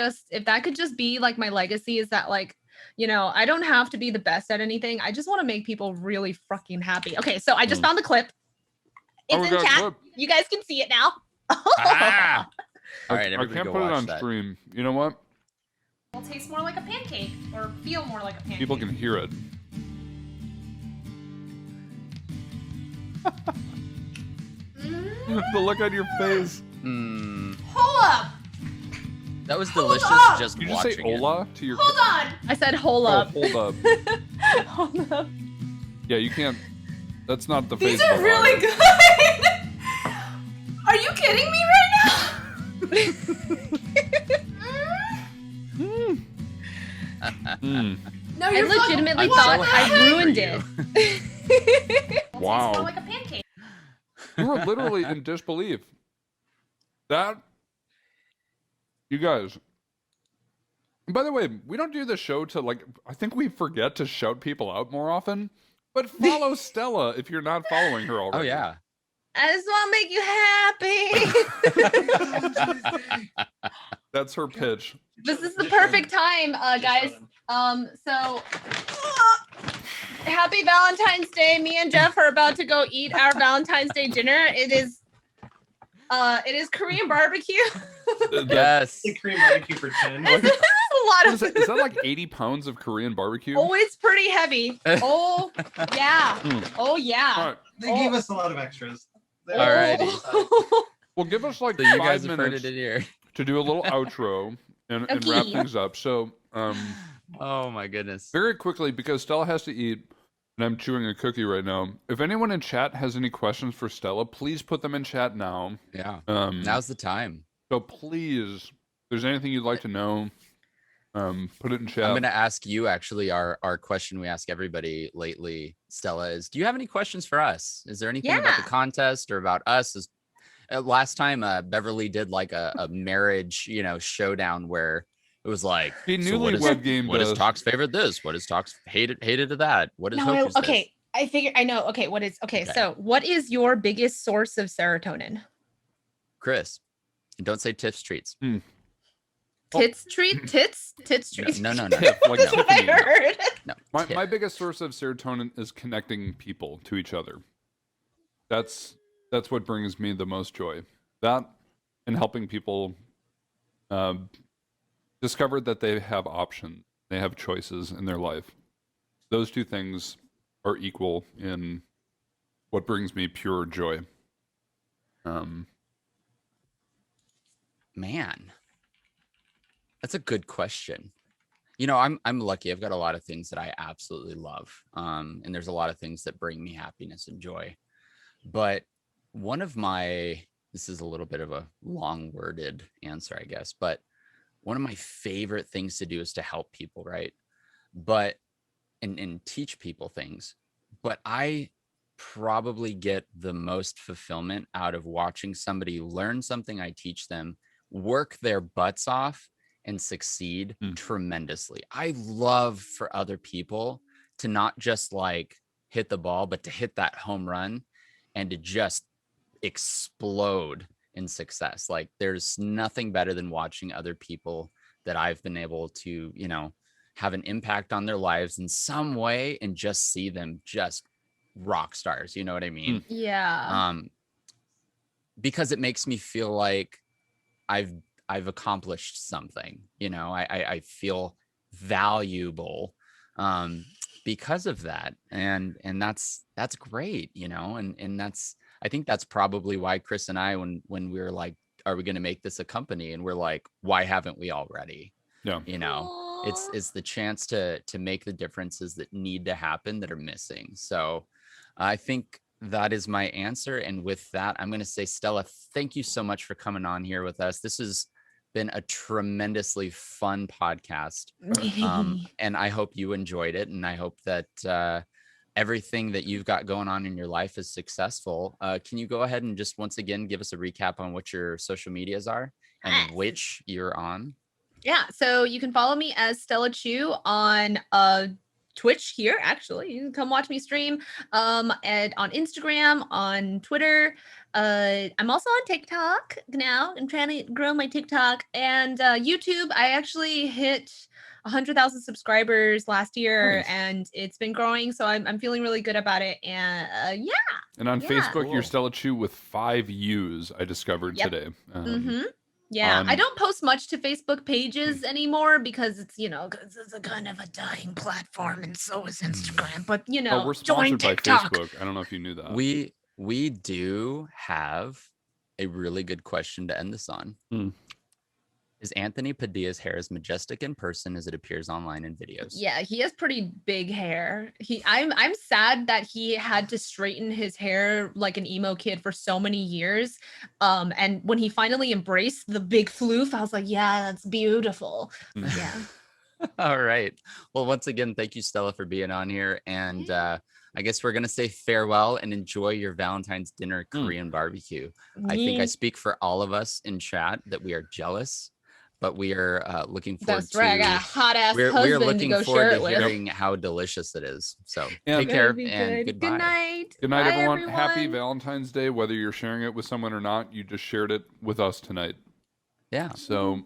just be like my legacy, is that like, I don't have to be the best at anything. I just want to make people really fucking happy. Okay, so I just found the clip. It's in chat. Clip. You guys can see it now. Ah! All right, I everybody can't go put it watch on that. stream. You know what? Will taste more like a pancake or feel more like a pancake. People can hear it. The look on your face. Hold up. That was delicious. up! Just Did you just say watching it. "Ola" to your? Hold on. I said hold up. Oh, hold up. Hold up. Yeah, you can't. That's not the These face. are really good. Are you kidding me right now? No, I legitimately thought I ruined it. Wow. More like a pancake. You were literally in disbelief. That, you guys. By the way, we don't do the show to like. I think we forget to shout people out more often. But follow Stella if you're not following her already. Oh yeah. I just want to make you happy. That's her pitch. This is the perfect time, guys. So happy Valentine's Day. Me and Jeff are about to go eat our Valentine's Day dinner. It is Korean barbecue. Yes. The Korean barbecue for 10. This is a lot of Is that like 80 pounds of Korean barbecue? Oh, it's pretty heavy. Oh yeah. Oh yeah. All right. They gave us a lot of extras. Alrighty. Well, give us like So you 5 guys have heard minutes it in here. to do a little outro and wrap Okay. things up. So, Oh my goodness. very quickly, because Stella has to eat, and I'm chewing a cookie right now. If anyone in chat has any questions for Stella, please put them in chat now. Yeah. Um, Now's the time. So please, if there's anything you'd like to know, put it in chat. I'm going to ask you actually our question we ask everybody lately, Stella, is do you have any questions for us? Is there anything about the Yeah. contest or about us? Last time Beverly did like a marriage, showdown where it was like, He so what newlywed game what is does. Talk's favorite this? What is Talk's hated of that? What is No, Hoku's this? okay. I figure I know. Okay, Okay. so what is your biggest source of serotonin? Chris, and don't say Tiff's treats. Tits treat? Tits treat. No. Tiff, like That's what I Tiffany. heard. No. My Tiff. biggest source of serotonin is connecting people to each other. That's what brings me the most joy. That and helping people discover that they have options, they have choices in their life. Those two things are equal in what brings me pure joy. Man, that's a good question. I'm lucky. I've got a lot of things that I absolutely love. And there's a lot of things that bring me happiness and joy. But this is a little bit of a long-worded answer, I guess, but one of my favorite things to do is to help people, right? But and teach people things, but I probably get the most fulfillment out of watching somebody learn something I teach them, work their butts off, and succeed tremendously. I love for other people to not just like hit the ball, but to hit that home run and to just explode in success. Like there's nothing better than watching other people that I've been able to, you know, have an impact on their lives in some way and just see them just rock stars. You know what I mean? Yeah. Because it makes me feel like I've accomplished something, you know. I feel valuable because of that, and that's great, you know. And that's, I think that's probably why Chris and I, when we were like, are we going to make this a company, and we're like, why haven't we already? Yeah. You know, it's the chance to make the differences that need to happen that are missing. So I think that is my answer. And with that, I'm going to say, Stella, thank you so much for coming on here with us. This has been a tremendously fun podcast. And I hope you enjoyed it. And I hope that everything that you've got going on in your life is successful. Can you go ahead and just once again give us a recap on what your social medias are and which you're on? Yeah, so you can follow me as Stella Chuu on Twitch here. Actually, you can come watch me stream. And on Instagram, on Twitter. I'm also on TikTok now. I'm trying to grow my TikTok and YouTube. I actually hit 100,000 subscribers last year, Nice. and it's been growing. So I'm feeling really good about it. And yeah. And on Facebook, Cool. you're Stella Chuu with 5 U's, I discovered today. Yeah, I on- don't post much to Facebook pages anymore because it's, you know, because it's a kind of a dying platform, and so is Instagram. But you know, Oh, we're join sponsored by TikTok. Facebook. I don't know if you knew that. We do have a really good question to end this on. Is Anthony Padilla's hair as majestic in person as it appears online in videos? Yeah, he has pretty big hair. I'm sad that he had to straighten his hair like an emo kid for so many years. And when he finally embraced the big floof, I was like, yeah, that's beautiful. Yeah. All right. Well, once again, thank you, Stella, for being on here. And I guess we're going to say farewell and enjoy your Valentine's dinner Korean barbecue. I think I speak for all of us in chat that we are jealous, but we are looking forward That's right. I got a to hot ass we are husband to looking go forward share to it with. hearing how delicious it is. So Yeah. take care Very and good. goodbye. Good night. Good night, Bye, everyone. Happy everyone. Valentine's Day, whether you're sharing it with someone or not. You just shared it with us tonight. Yeah. So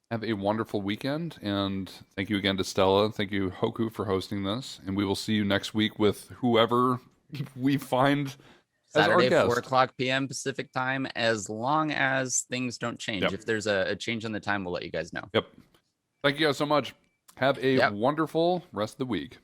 have a wonderful weekend, and thank you again to Stella. Thank you, Hoku, for hosting this, and we will see you next week with whoever we find as our Saturday, guest. 4:00 p.m. Pacific time, as long as things don't change. Yep. If there's a change in the time, we'll let you guys know. Yep. Thank you guys so much. Have a Yep. wonderful rest of the week.